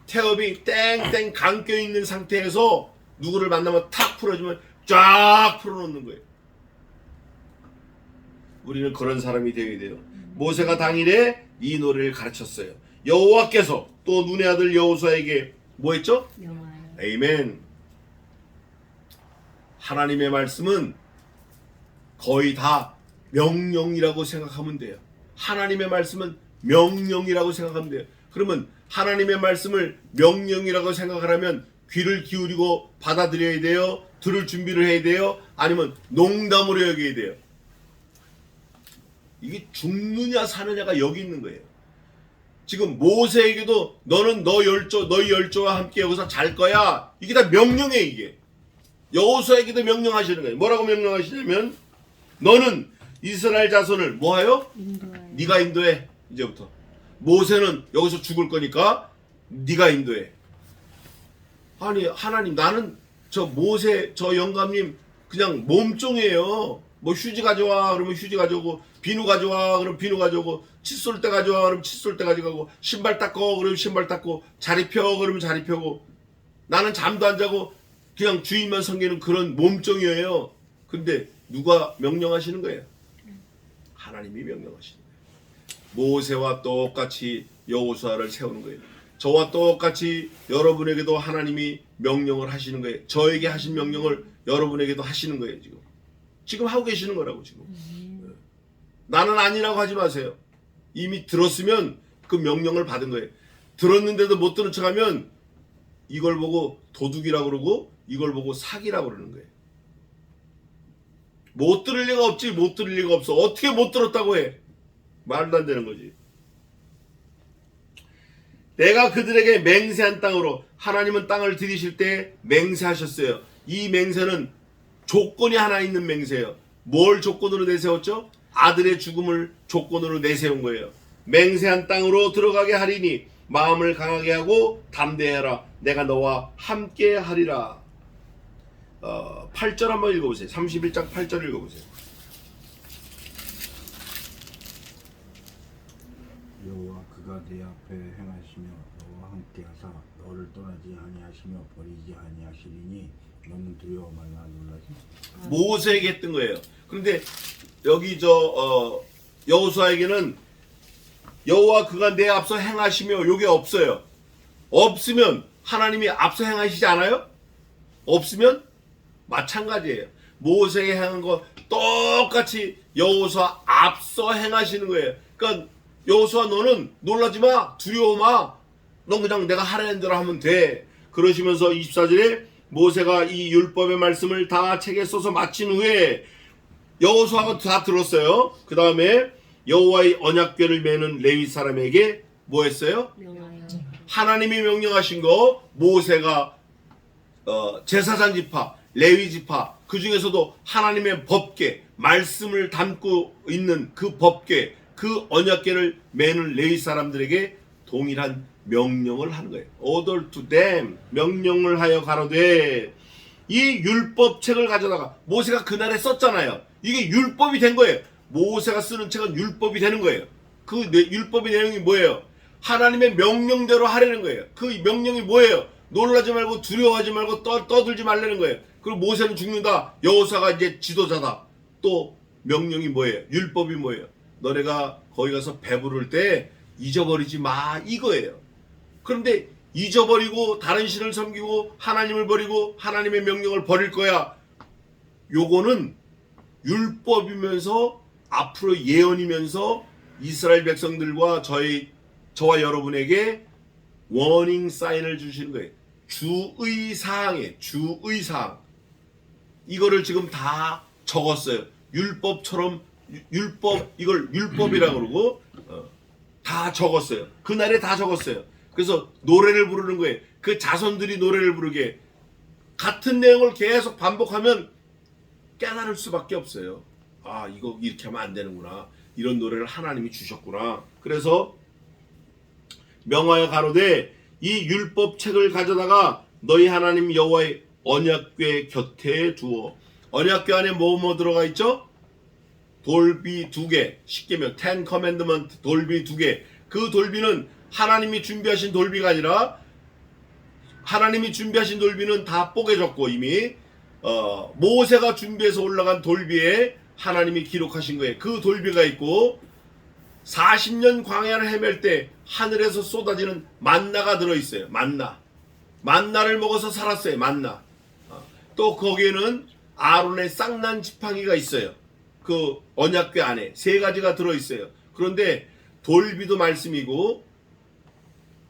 태엽이 땡땡 감겨 있는 상태에서 누구를 만나면 탁 풀어주면 쫙 풀어놓는 거예요. 우리는 그런 사람이 되어야 돼요. 모세가 당일에 이 노래를 가르쳤어요. 여호와께서 또 눈의 아들 여호수아에게 뭐 했죠? 명하여. 아멘. 하나님의 말씀은 거의 다 명령이라고 생각하면 돼요. 하나님의 말씀은 명령이라고 생각하면 돼요. 그러면 하나님의 말씀을 명령이라고 생각하려면 귀를 기울이고 받아들여야 돼요. 들을 준비를 해야 돼요. 아니면 농담으로 여겨야 돼요. 이게 죽느냐 사느냐가 여기 있는 거예요. 지금 모세에게도 너는 너희 열조와 함께 여기서 잘 거야. 이게 다 명령이에요. 이게 여호수아에게도 명령하시는 거예요. 뭐라고 명령하시냐면 너는 이스라엘 자손을 뭐하여? 인도하여. 네가 인도해. 이제부터 모세는 여기서 죽을 거니까 네가 인도해. 아니 하나님, 나는 저 모세 저 영감님 그냥 몸종이에요. 뭐 휴지 가져와 그러면 휴지 가져오고, 비누 가져와 그러면 비누 가져오고, 칫솔대 가져와 그러면 칫솔대 가져가고, 신발 닦어 그러면 신발 닦고, 자리 펴 그러면 자리 펴고, 나는 잠도 안 자고 그냥 주인만 섬기는 그런 몸종이에요. 근데 누가 명령하시는 거예요? 하나님이 명령하시는 거예요. 모세와 똑같이 여호수아를 세우는 거예요. 저와 똑같이 여러분에게도 하나님이 명령을 하시는 거예요. 저에게 하신 명령을 여러분에게도 하시는 거예요. 지금 하고 계시는 거라고. 지금 나는 아니라고 하지 마세요. 이미 들었으면 그 명령을 받은 거예요. 들었는데도 못 들은 척하면 이걸 보고 도둑이라고 그러고 이걸 보고 사기라고 그러는 거예요. 못 들을 리가 없지. 못 들을 리가 없어. 어떻게 못 들었다고 해? 말도 안 되는 거지. 내가 그들에게 맹세한 땅으로, 하나님은 땅을 들이실 때 맹세하셨어요. 이 맹세는 조건이 하나 있는 맹세예요. 뭘 조건으로 내세웠죠? 아들의 죽음을 조건으로 내세운 거예요. 맹세한 땅으로 들어가게 하리니 마음을 강하게 하고 담대해라. 내가 너와 함께 하리라. 8절 한번 읽어보세요. 31장 8절 읽어보세요. 여호와 그가 내 앞에 행하시며 너와 함께하사 너를 떠나지 아니하시며 버리지 아니하시리니 너는 두려워 말라 놀라지. 모세에게 했던 거예요. 그런데 여기 여호수아에게는 여호와 그가 내 앞서 행하시며 요게 없어요. 없으면 하나님이 앞서 행하시지 않아요? 없으면 마찬가지예요. 모세에게 행한 거 똑같이 여호수아 앞서 행하시는 거예요. 그러니까 여호수아 너는 놀라지 마, 두려워 마. 넌 그냥 내가 하라는 대로 하면 돼. 그러시면서 24절에 모세가 이 율법의 말씀을 다 책에 써서 마친 후에 여호수아가 다 들었어요. 그 다음에 여호와의 언약궤를 매는 레위 사람에게 뭐 했어요? 하나님이 명령하신 거 모세가 제사장 지파, 레위 지파, 그 중에서도 하나님의 법궤, 말씀을 담고 있는 그 법궤, 그 언약궤를 매는 레위 사람들에게 동일한 명령을 하는 거예요. Order to them, 명령을 하여 가로되. 이 율법책을 가져다가 모세가 그날에 썼잖아요. 이게 율법이 된 거예요. 모세가 쓰는 책은 율법이 되는 거예요. 그 율법의 내용이 뭐예요? 하나님의 명령대로 하려는 거예요. 그 명령이 뭐예요? 놀라지 말고 두려워하지 말고 떠들지 말라는 거예요. 그리고 모세는 죽는다. 여호수아가 이제 지도자다. 또 명령이 뭐예요? 율법이 뭐예요? 너네가 거기 가서 배부를 때 잊어버리지 마, 이거예요. 그런데 잊어버리고 다른 신을 섬기고 하나님을 버리고 하나님의 명령을 버릴 거야. 요거는 율법이면서 앞으로 예언이면서 이스라엘 백성들과 저와 여러분에게 워닝 사인을 주시는 거예요. 주의사항이에요. 주의사항. 이거를 지금 다 적었어요. 율법처럼 이걸 율법이라고 그러고 다 적었어요. 그날에 다 적었어요. 그래서 노래를 부르는 거예요. 그 자손들이 노래를 부르게. 같은 내용을 계속 반복하면 깨달을 수밖에 없어요. 아, 이거 이렇게 하면 안 되는구나. 이런 노래를 하나님이 주셨구나. 그래서 명하여 가로되 이 율법책을 가져다가 너희 하나님 여호와의 언약궤 곁에 두어. 언약궤 안에 뭐 들어가 있죠? 돌비 2개, 십계명, 10 commandment, 돌비 2개. 그 돌비는 하나님이 준비하신 돌비가 아니라 하나님이 준비하신 돌비는 다 뽀개졌고 이미 모세가 준비해서 올라간 돌비에 하나님이 기록하신 거예요. 그 돌비가 있고 40년 광야를 헤맬 때 하늘에서 쏟아지는 만나가 들어있어요. 만나를 먹어서 살았어요. 만나. 또 거기에는 아론의 쌍난 지팡이가 있어요. 그 언약궤 안에 3가지가 들어있어요. 그런데 돌비도 말씀이고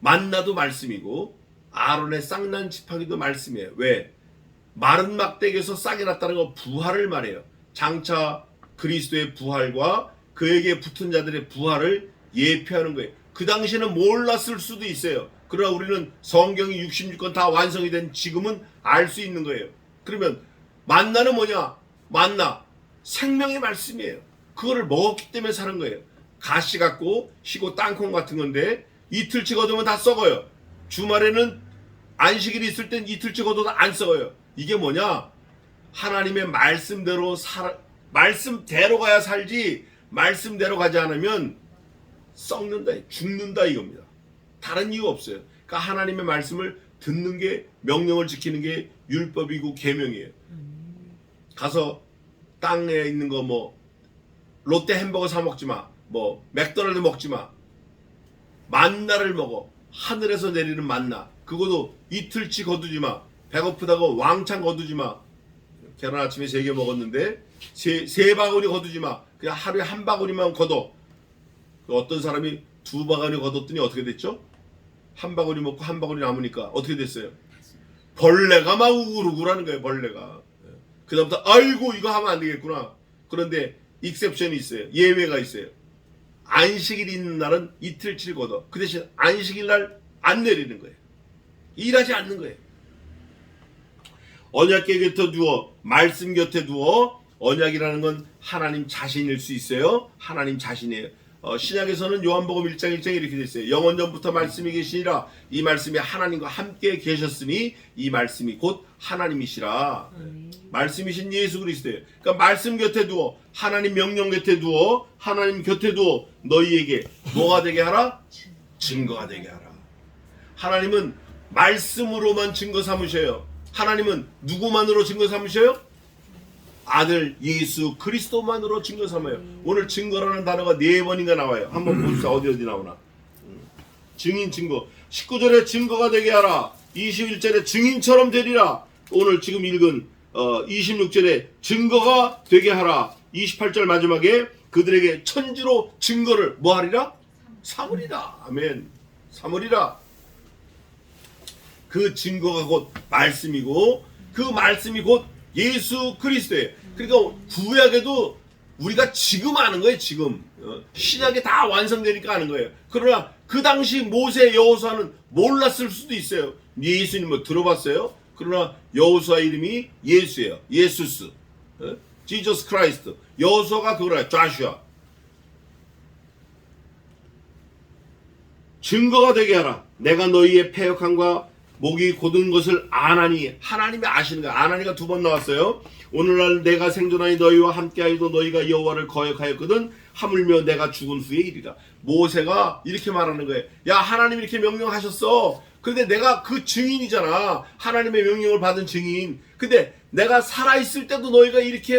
만나도 말씀이고 아론의 쌍난 지팡이도 말씀이에요. 왜? 마른 막대기에서 싹이 났다는 건 부활을 말해요. 장차 그리스도의 부활과 그에게 붙은 자들의 부활을 예표하는 거예요. 그 당시에는 몰랐을 수도 있어요. 그러나 우리는 성경이 66권 다 완성이 된 지금은 알 수 있는 거예요. 그러면 만나는 뭐냐? 만나 생명의 말씀이에요. 그거를 먹었기 때문에 사는 거예요. 가시 같고 시고 땅콩 같은 건데 이틀치 거두면 다 썩어요. 주말에는 안식일이 있을 땐 이틀치 거둬도 안 썩어요. 이게 뭐냐? 하나님의 말씀대로 말씀대로 가야 살지 말씀대로 가지 않으면 썩는다, 죽는다 이겁니다. 다른 이유 없어요. 그러니까 하나님의 말씀을 듣는 게, 명령을 지키는 게 율법이고 계명이에요. 가서 땅에 있는 거 뭐 롯데 햄버거 사 먹지 마, 뭐 맥도날드 먹지 마. 만나를 먹어. 하늘에서 내리는 만나. 그것도 이틀치 거두지 마. 배고프다고 왕창 거두지 마. 계란 아침에 3개 먹었는데 세 바구니 거두지 마. 그냥 하루에 한 바구니만 걷어. 어떤 사람이 2바구니 걷었더니 어떻게 됐죠? 한 바구니 먹고 한 바구니 남으니까 어떻게 됐어요? 벌레가 막 우글우글하는 거예요. 벌레가. 그 다음부터 아이고 이거 하면 안 되겠구나. 그런데 익셉션이 있어요. 예외가 있어요. 안식일 있는 날은 이틀치를 걷어. 그 대신 안식일 날 안 내리는 거예요. 일하지 않는 거예요. 언약계 곁에 두어, 말씀 곁에 두어. 언약이라는 건 하나님 자신일 수 있어요. 하나님 자신이에요. 신약에서는 요한복음 1장 1장에 이렇게 되어 있어요. 영원전부터 말씀이 계시니라. 이 말씀이 하나님과 함께 계셨으니 이 말씀이 곧 하나님이시라. 말씀이신 예수 그리스도예요. 그러니까 말씀 곁에 두어, 하나님 명령 곁에 두어, 하나님 곁에 두어 너희에게 뭐가 되게 하라? 증거가 되게 하라. 하나님은 말씀으로만 증거 삼으셔요. 하나님은 누구만으로 증거 삼으셔요? 아들 예수 그리스도만으로 증거 삼아요. 오늘 증거라는 단어가 4번인가 나와요. 한번 봅시다. 어디 나오나. 증인 증거. 19절에 증거가 되게 하라. 21절에 증인처럼 되리라. 오늘 지금 읽은 26절에 증거가 되게 하라. 28절 마지막에 그들에게 천지로 증거를 뭐 하리라? 삼으리라. 아멘. 삼으리라. 그 증거가 곧 말씀이고 그 말씀이 곧 예수 그리스도예요. 그러니까 구약에도 우리가 지금 아는 거예요. 지금 신약에 다 완성되니까 아는 거예요. 그러나 그 당시 모세 여호수아는 몰랐을 수도 있어요. 예수님 뭐 들어봤어요? 그러나 여호수아 이름이 예수예요. 예수스, 지저스 크라이스트. 여호수아가 그거라. 좌슈아. 증거가 되게 하라. 내가 너희의 패역함과 목이 곧은 것을 아나니. 하나님이 아시는 거야. 아나니가 2번 나왔어요. 오늘날 내가 생존하니 너희와 함께하여도 너희가 여호와를 거역하였거든 하물며 내가 죽은 후에 이리라. 모세가 이렇게 말하는 거예요. 야, 하나님 이렇게 명령하셨어. 근데 내가 그 증인이잖아. 하나님의 명령을 받은 증인. 근데 내가 살아있을 때도 너희가 이렇게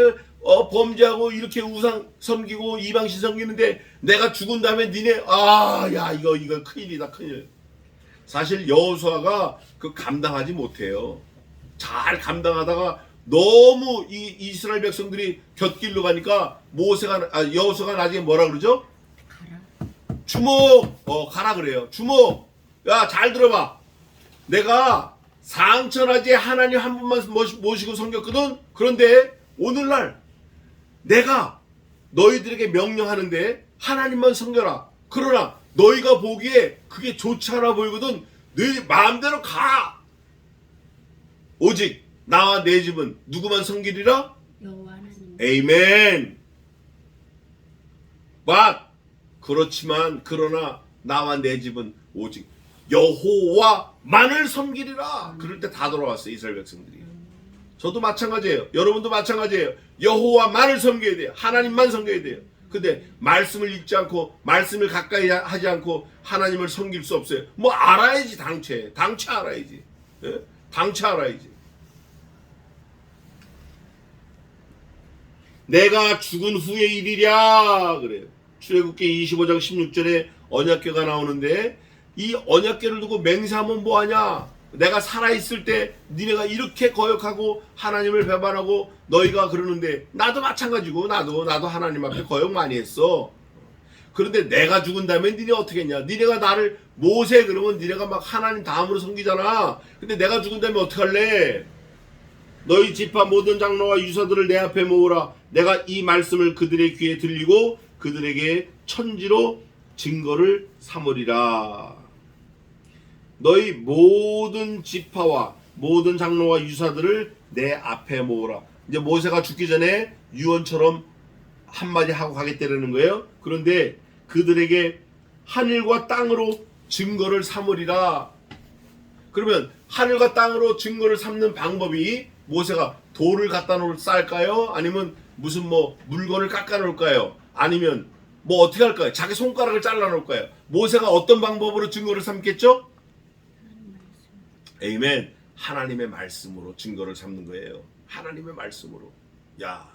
범죄하고 이렇게 우상 섬기고 이방신 섬기는데 내가 죽은 다음에 니네 야 이거 큰일이다, 큰일. 사실 여호수아가 그 감당하지 못해요. 잘 감당하다가 너무 이 이스라엘 백성들이 곁길로 가니까 여호수아가 나중에 뭐라 그러죠? 주목. 가라 그래요. 주목. 야, 잘 들어봐. 내가 상천하지 하나님 한 분만 모시고 섬겼거든. 그런데 오늘날 내가 너희들에게 명령하는데 하나님만 섬겨라. 그러나 너희가 보기에 그게 좋지 않아 보이거든. 너희 마음대로 가. 오직 나와 내 집은 누구만 섬기리라? 여호와 하나님. 에이멘. 그러나 나와 내 집은 오직 여호와만을 섬기리라. 그럴 때 다 돌아왔어요. 이스라엘 백성들이. 저도 마찬가지예요. 여러분도 마찬가지예요. 여호와만을 섬겨야 돼요. 하나님만 섬겨야 돼요. 근데 말씀을 읽지 않고 말씀을 가까이 하지 않고 하나님을 섬길 수 없어요. 뭐 알아야지. 당최 알아야지. 예? 당최 알아야지. 내가 죽은 후에 일이랴 그래요. 출애굽기 25장 16절에 언약궤가 나오는데 이 언약궤를 두고 맹세하면 뭐하냐. 내가 살아있을 때 니네가 이렇게 거역하고 하나님을 배반하고 너희가 그러는데 나도 마찬가지고 나도 하나님 앞에 거역 많이 했어. 그런데 내가 죽은 다음에 니네 어떻게 했냐. 니네가 나를 모세 그러면 니네가 막 하나님 다음으로 섬기잖아. 근데 내가 죽은 다음에 어떡할래. 너희 지파 모든 장로와 유사들을 내 앞에 모으라. 내가 이 말씀을 그들의 귀에 들리고 그들에게 천지로 증거를 삼으리라. 너희 모든 지파와 모든 장로와 유사들을 내 앞에 모으라. 이제 모세가 죽기 전에 유언처럼 한마디 하고 가겠다는 거예요. 그런데 그들에게 하늘과 땅으로 증거를 삼으리라. 그러면 하늘과 땅으로 증거를 삼는 방법이 모세가 돌을 갖다 쌓을까요? 아니면 무슨 물건을 깎아 놓을까요? 아니면 어떻게 할까요? 자기 손가락을 잘라 놓을까요? 모세가 어떤 방법으로 증거를 삼겠죠? 에이멘. 하나님의 말씀으로 증거를 삼는 거예요. 하나님의 말씀으로. 야,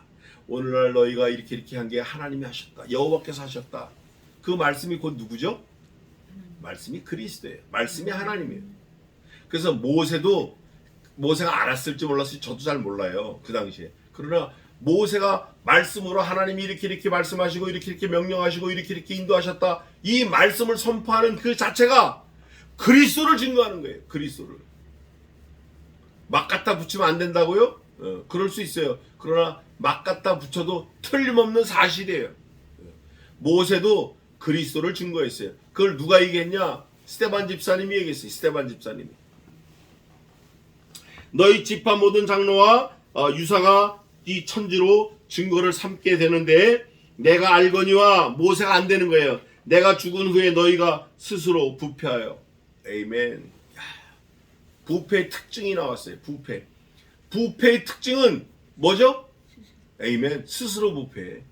오늘날 너희가 이렇게 한 게 하나님이 하셨다. 여호와께서 하셨다. 그 말씀이 곧 누구죠? 말씀이 그리스도예요. 말씀이 하나님이에요. 그래서 모세가 알았을지 몰랐을지 저도 잘 몰라요. 그 당시에. 그러나 모세가 말씀으로 하나님이 이렇게 말씀하시고 이렇게 명령하시고 이렇게 인도하셨다. 이 말씀을 선포하는 그 자체가 그리스도를 증거하는 거예요. 그리스도를. 막 갖다 붙이면 안 된다고요? 그럴 수 있어요. 그러나 막 갖다 붙여도 틀림없는 사실이에요. 모세도 그리스도를 증거했어요. 그걸 누가 얘기했냐? 스데반 집사님이 얘기했어요. 스데반 집사님이. 너희 지파 모든 장로와 유사가 이 천지로 증거를 삼게 되는데 내가 알거니와 모세가 안 되는 거예요. 내가 죽은 후에 너희가 스스로 부패하여. 에이멘. 부패의 특징이 나왔어요. 부패의 특징은 뭐죠? 에이멘. 스스로 부패.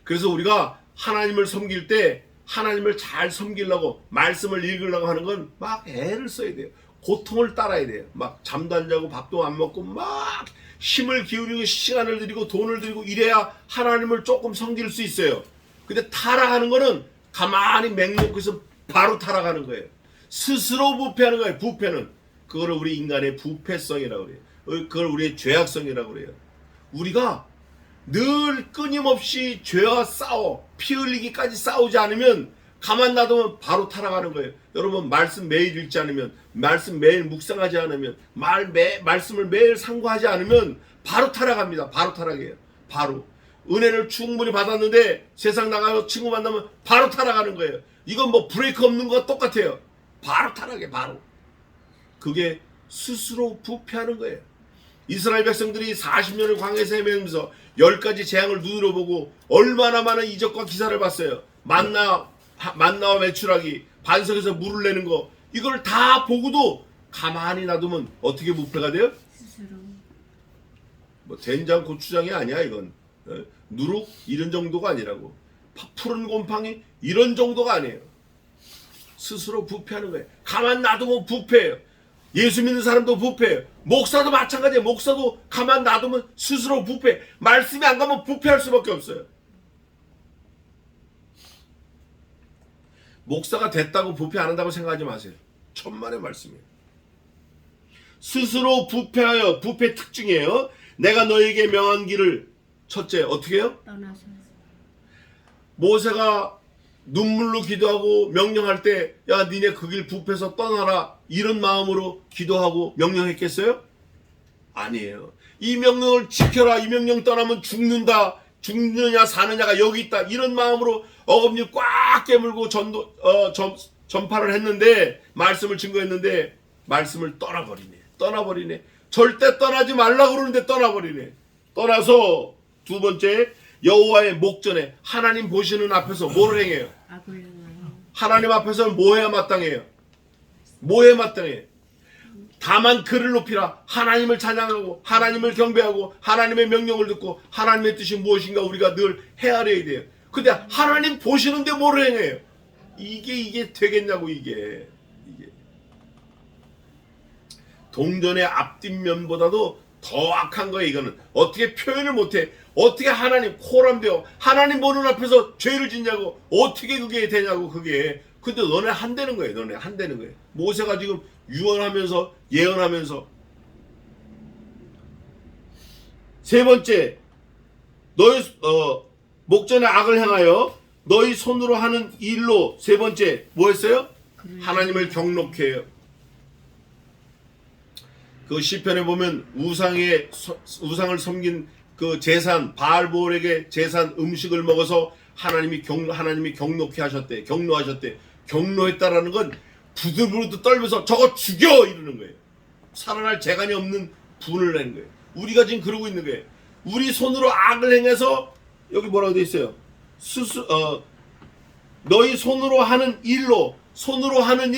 그래서 우리가 하나님을 섬길 때 하나님을 잘 섬기려고 말씀을 읽으려고 하는 건 막 애를 써야 돼요. 고통을 따라야 돼요. 막 잠도 안 자고 밥도 안 먹고 막 힘을 기울이고 시간을 들이고 돈을 들이고 이래야 하나님을 조금 섬길 수 있어요. 근데 타락하는 거는 가만히 맹목해서 바로 타락하는 거예요. 스스로 부패하는 거예요. 부패는. 그거를 우리 인간의 부패성이라고 그래요. 그걸 우리의 죄악성이라고 그래요. 우리가 늘 끊임없이 죄와 싸워 피 흘리기까지 싸우지 않으면 가만 놔두면 바로 타락하는 거예요. 여러분 말씀 매일 읽지 않으면 말씀 매일 묵상하지 않으면 말씀을 매일 상고하지 않으면 바로 타락합니다. 바로 타락해요. 바로 은혜를 충분히 받았는데 세상 나가서 친구 만나면 바로 타락하는 거예요. 이건 뭐 브레이크 없는 것과 똑같아요. 바로 타락해. 바로. 그게 스스로 부패하는 거예요. 이스라엘 백성들이 40년을 광야에서 헤매면서 10가지 재앙을 눈으로 보고 얼마나 많은 이적과 기사를 봤어요. 만나와 메추라기, 반석에서 물을 내는 거, 이걸 다 보고도 가만히 놔두면 어떻게 부패가 돼요? 스스로. 뭐 된장 고추장이 아니야 이건. 누룩 이런 정도가 아니라고. 푸른 곰팡이 이런 정도가 아니에요. 스스로 부패하는 거예요. 가만 놔두면 부패해요. 예수 믿는 사람도 부패해요. 목사도 마찬가지예요. 목사도 가만 놔두면 스스로 부패. 말씀이 안 가면 부패할 수밖에 없어요. 목사가 됐다고 부패 안 한다고 생각하지 마세요. 천만의 말씀이에요. 스스로 부패하여, 부패 특징이에요. 내가 너에게 명한 길을 첫째 어떻게 해요? 떠나서. 모세가 눈물로 기도하고 명령할 때 야 니네 그 길 부패서 떠나라 이런 마음으로 기도하고 명령했겠어요? 아니에요. 이 명령을 지켜라. 이 명령 떠나면 죽는다. 죽느냐 사느냐가 여기 있다. 이런 마음으로 어금니 꽉 깨물고 전파를 했는데 말씀을 증거했는데 말씀을 떠나버리네. 절대 떠나지 말라고 그러는데 떠나버리네. 떠나서 두 번째 여호와의 목전에 하나님 보시는 앞에서 뭘 행해요? 악을 행하여. 하나님 앞에서는 뭐 해야 마땅해요? 뭐에 마땅해요? 다만 그를 높이라. 하나님을 찬양하고 하나님을 경배하고 하나님의 명령을 듣고 하나님의 뜻이 무엇인가 우리가 늘 헤아려야 돼요. 근데 하나님 보시는데 뭘 행해요? 이게 되겠냐고 이게. 동전의 앞뒷면보다도 더 악한 거예요. 이거는 어떻게 표현을 못해. 어떻게 하나님 코람되어 하나님 보는 앞에서 죄를 짓냐고. 어떻게 그게 되냐고 그게. 근데 너네 한다는 거예요. 너네 한다는 거예요. 모세가 지금 유언하면서 예언하면서. 세 번째 너희 목전에 악을 행하여 너희 손으로 하는 일로. 세 번째 뭐 했어요? 하나님을 경록해 해요. 그 시편에 보면 우상을 섬긴 그 제산 바알볼에게 제산 음식을 먹어서 하나님이 경록해 하셨대. 경로하셨대. 경로했다라는 건 부들부들 떨면서 저거 죽여 이러는 거예요. 살아날 재간이 없는 분을 낸 거예요. 우리가 지금 그러고 있는 거예요. 우리 손으로 악을 행해서 여기 뭐라고 돼 있어요? 너희 손으로 하는 일로. 손으로 하는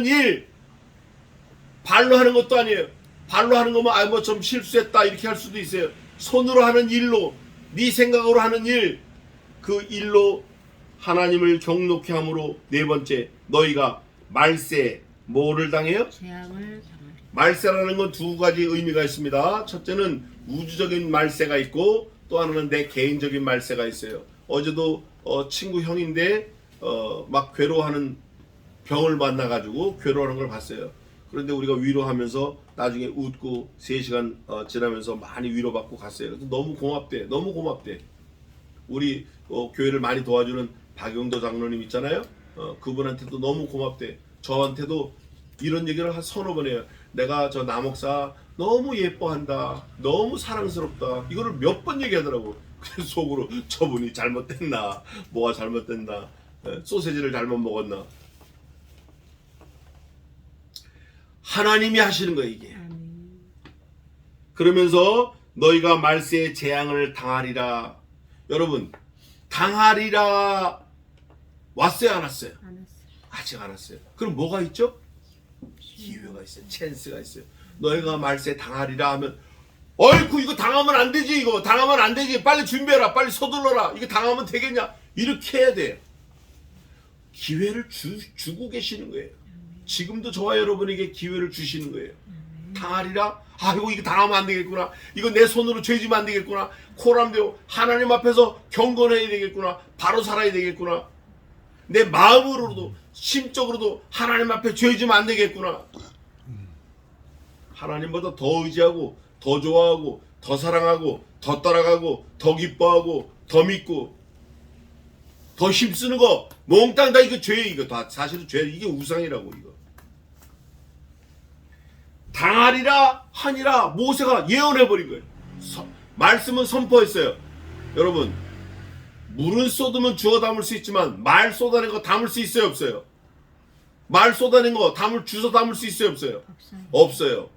일 발로 하는 것도 아니에요. 발로 하는 거면 뭐 좀 실수했다 이렇게 할 수도 있어요. 손으로 하는 일로, 네 생각으로 하는 일, 그 일로 하나님을 경록케 함으로. 네 번째 너희가 말세 뭐를 당해요? 재앙을 당할. 말세라는 건 두 가지 의미가 있습니다. 첫째는 우주적인 말세가 있고 또 하나는 내 개인적인 말세가 있어요. 어제도 친구 형인데 막 괴로워하는 병을 만나가지고 괴로워하는 걸 봤어요. 그런데 우리가 위로하면서 나중에 웃고 3시간 지나면서 많이 위로받고 갔어요. 그래서 너무 고맙대. 우리 교회를 많이 도와주는 박용도 장로님 있잖아요. 그분한테도 너무 고맙대. 저한테도 이런 얘기를 한 서너 번 해요. 내가 저 남목사 너무 예뻐한다. 너무 사랑스럽다. 이거를 몇 번 얘기하더라고. 그래서 속으로 저분이 잘못됐나. 뭐가 잘못됐나. 소세지를 잘못 먹었나. 하나님이 하시는 거예요, 이게. 아멘. 그러면서 너희가 말세에 재앙을 당하리라. 여러분, 당하리라 왔어요, 안 왔어요? 안 왔어요. 아직 안 왔어요. 그럼 뭐가 있죠? 기회가 있어요. 찬스가 있어요. 너희가 말세 당하리라 하면 어이구 이거 당하면 안 되지. 이거 당하면 안 되지. 빨리 준비해라. 빨리 서둘러라. 이거 당하면 되겠냐. 이렇게 해야 돼요. 기회를 주고 계시는 거예요. 지금도 저와 여러분에게 기회를 주시는 거예요. 당하리라? 아이고 이거 당하면 안 되겠구나. 이거 내 손으로 죄지면 안 되겠구나. 코람되고 하나님 앞에서 경건해야 되겠구나. 바로 살아야 되겠구나. 내 마음으로도 심적으로도 하나님 앞에 죄지면 안 되겠구나. 하나님보다 더 의지하고 더 좋아하고 더 사랑하고 더 따라가고 더 기뻐하고 더 믿고 더 힘쓰는 거 몽땅 다 이거 죄. 이거 다 사실은 죄. 이게 우상이라고. 이거 당하리라 하니라 모세가 예언해버린 거예요. 말씀은 선포했어요. 여러분, 물은 쏟으면 주워 담을 수 있지만 말 쏟아낸 거 담을 수 있어요, 없어요? 말 쏟아낸 거 주워 담을 수 있어요, 없어요? 없어요.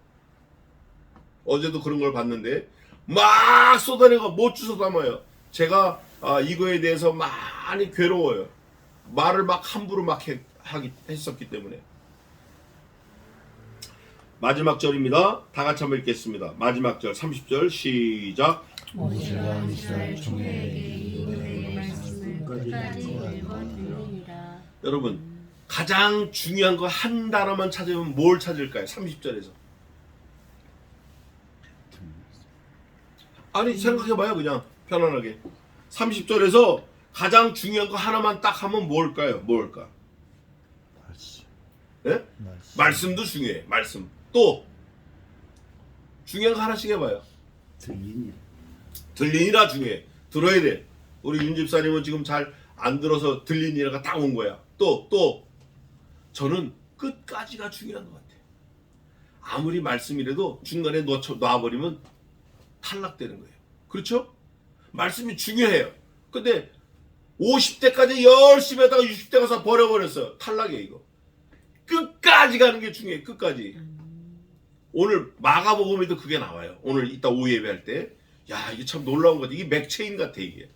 어제도 그런 걸 봤는데 막 쏟아낸 거 못 주워 담아요. 제가 이거에 대해서 많이 괴로워요. 말을 막 함부로 막 했었기 때문에. 마지막 절입니다. 다 같이 한번 읽겠습니다. 마지막 절 30절 시작. 모세가 이스라엘 총회에게 이 노래의 말씀을 끝까지 읽어 들으니라. 여러분, 가장 중요한 거 한 단어만 찾으면 뭘 찾을까요? 30절에서. 아니 생각해봐요. 그냥 편안하게. 30절에서 가장 중요한 거 하나만 딱 하면 뭘까요? 뭘까? 말씀. 예? 말씀도 중요해. 말씀. 또 중요한 거 하나씩 해봐요. 들리니 들리니라 중요해. 들어야 돼. 우리 윤 집사님은 지금 잘 안 들어서 들리니라가 딱 온 거야. 또 저는 끝까지가 중요한 것 같아요. 아무리 말씀이라도 중간에 놔버리면 탈락되는 거예요. 그렇죠? 말씀이 중요해요. 근데 50대까지 열심히 하다가 60대 가서 버려버렸어요. 탈락이에요. 이거. 끝까지 가는 게 중요해요. 끝까지. 오늘 마가복음에도 그게 나와요. 오늘 이따 오후 예배할 때. 야, 이게 참 놀라운 거지. 이게 맥체인 같아, 이게.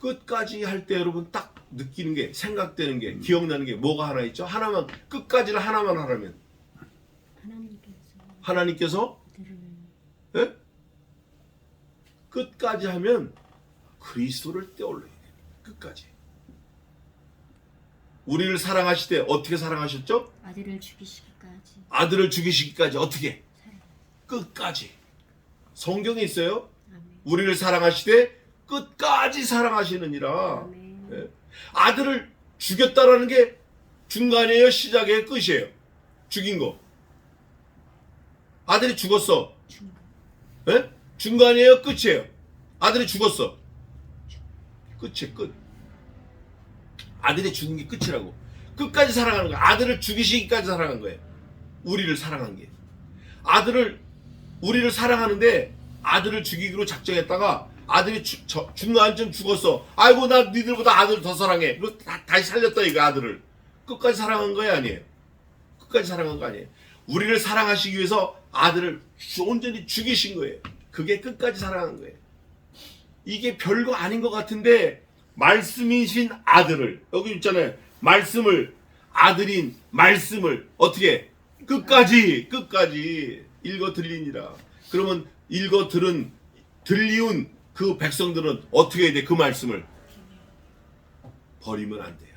끝까지 할 때 여러분 딱 느끼는 게, 생각되는 게, 기억나는 게 뭐가 하나 있죠? 하나만, 끝까지를 하나만 하라면. 하나님께서 예? 끝까지 하면 그리스도를 떼올려야 돼요. 끝까지. 우리를 사랑하실 때 어떻게 사랑하셨죠? 아들을 죽이시기까지. 아들을 죽이시기까지 어떻게? 끝까지. 성경에 있어요. 아멘. 우리를 사랑하시되 끝까지 사랑하시느니라. 아멘. 예. 아들을 죽였다라는 게 중간이에요, 시작이에요, 끝이에요? 죽인 거. 아들이 죽었어. 중간. 예? 중간이에요, 끝이에요? 아들이 죽었어. 끝이에요, 끝. 아들이 죽은 게 끝이라고. 끝까지 사랑하는 거야. 아들을 죽이시기까지 사랑한 거예요. 우리를 사랑한 게. 우리를 사랑하는데 아들을 죽이기로 작정했다가 아들이 중간쯤 죽었어. 아이고 나 니들보다 아들을 더 사랑해. 그리고 다시 살렸다 이거 아들을. 끝까지 사랑한 거예요, 아니에요? 끝까지 사랑한 거 아니에요? 우리를 사랑하시기 위해서 아들을 온전히 죽이신 거예요. 그게 끝까지 사랑한 거예요. 이게 별거 아닌 것 같은데 말씀이신 아들을, 여기 있잖아요. 아들인 말씀을 어떻게 끝까지 읽어 들리니라. 그러면 읽어 들리운 그 백성들은 어떻게 해야 돼? 그 말씀을 버리면 안 돼요.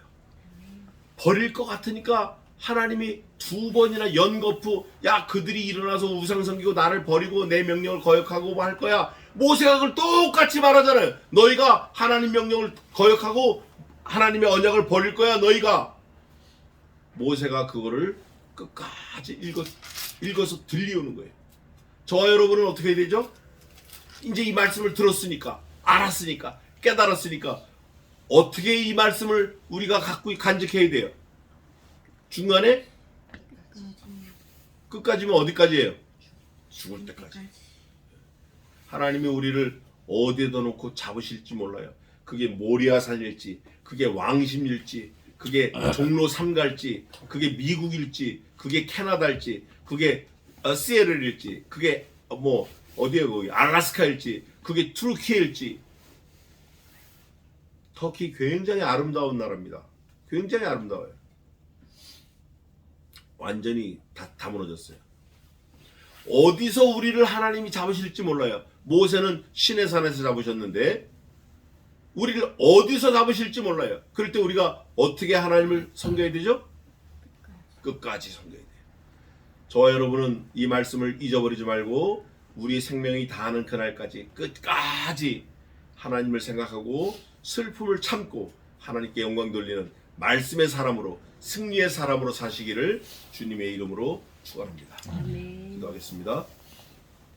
버릴 것 같으니까 하나님이 2번이나 연거푸, 야 그들이 일어나서 우상 섬기고 나를 버리고 내 명령을 거역하고 할 거야. 모세가 그걸 똑같이 말하잖아요. 너희가 하나님 명령을 거역하고 하나님의 언약을 버릴 거야, 너희가. 모세가 그거를 끝까지 읽어서 들리우는 거예요. 저와 여러분은 어떻게 해야 되죠? 이제 이 말씀을 들었으니까, 알았으니까, 깨달았으니까 어떻게 이 말씀을 우리가 갖고 간직해야 돼요? 중간에 끝까지면 어디까지예요? 죽을 때까지. 하나님이 우리를 어디에다 놓고 잡으실지 몰라요. 그게 모리아산일지, 그게 왕심일지, 그게 종로 3 갈지, 그게 미국일지, 그게 캐나다일지, 그게 시에를일지, 그게 뭐 어디에 거기 알라스카일지, 그게 투르키일지. 터키 굉장히 아름다운 나라입니다. 굉장히 아름다워요. 완전히 다 무너졌어요. 어디서 우리를 하나님이 잡으실지 몰라요. 모세는 시내산에서 잡으셨는데 우리를 어디서 잡으실지 몰라요. 그럴 때 우리가 어떻게 하나님을 섬겨야 되죠? 끝까지 섬겨야 돼요. 저와 여러분은 이 말씀을 잊어버리지 말고 우리 생명이 다하는 그날까지 끝까지 하나님을 생각하고 슬픔을 참고 하나님께 영광 돌리는 말씀의 사람으로, 승리의 사람으로 사시기를 주님의 이름으로 축원합니다. 아멘. 기도하겠습니다.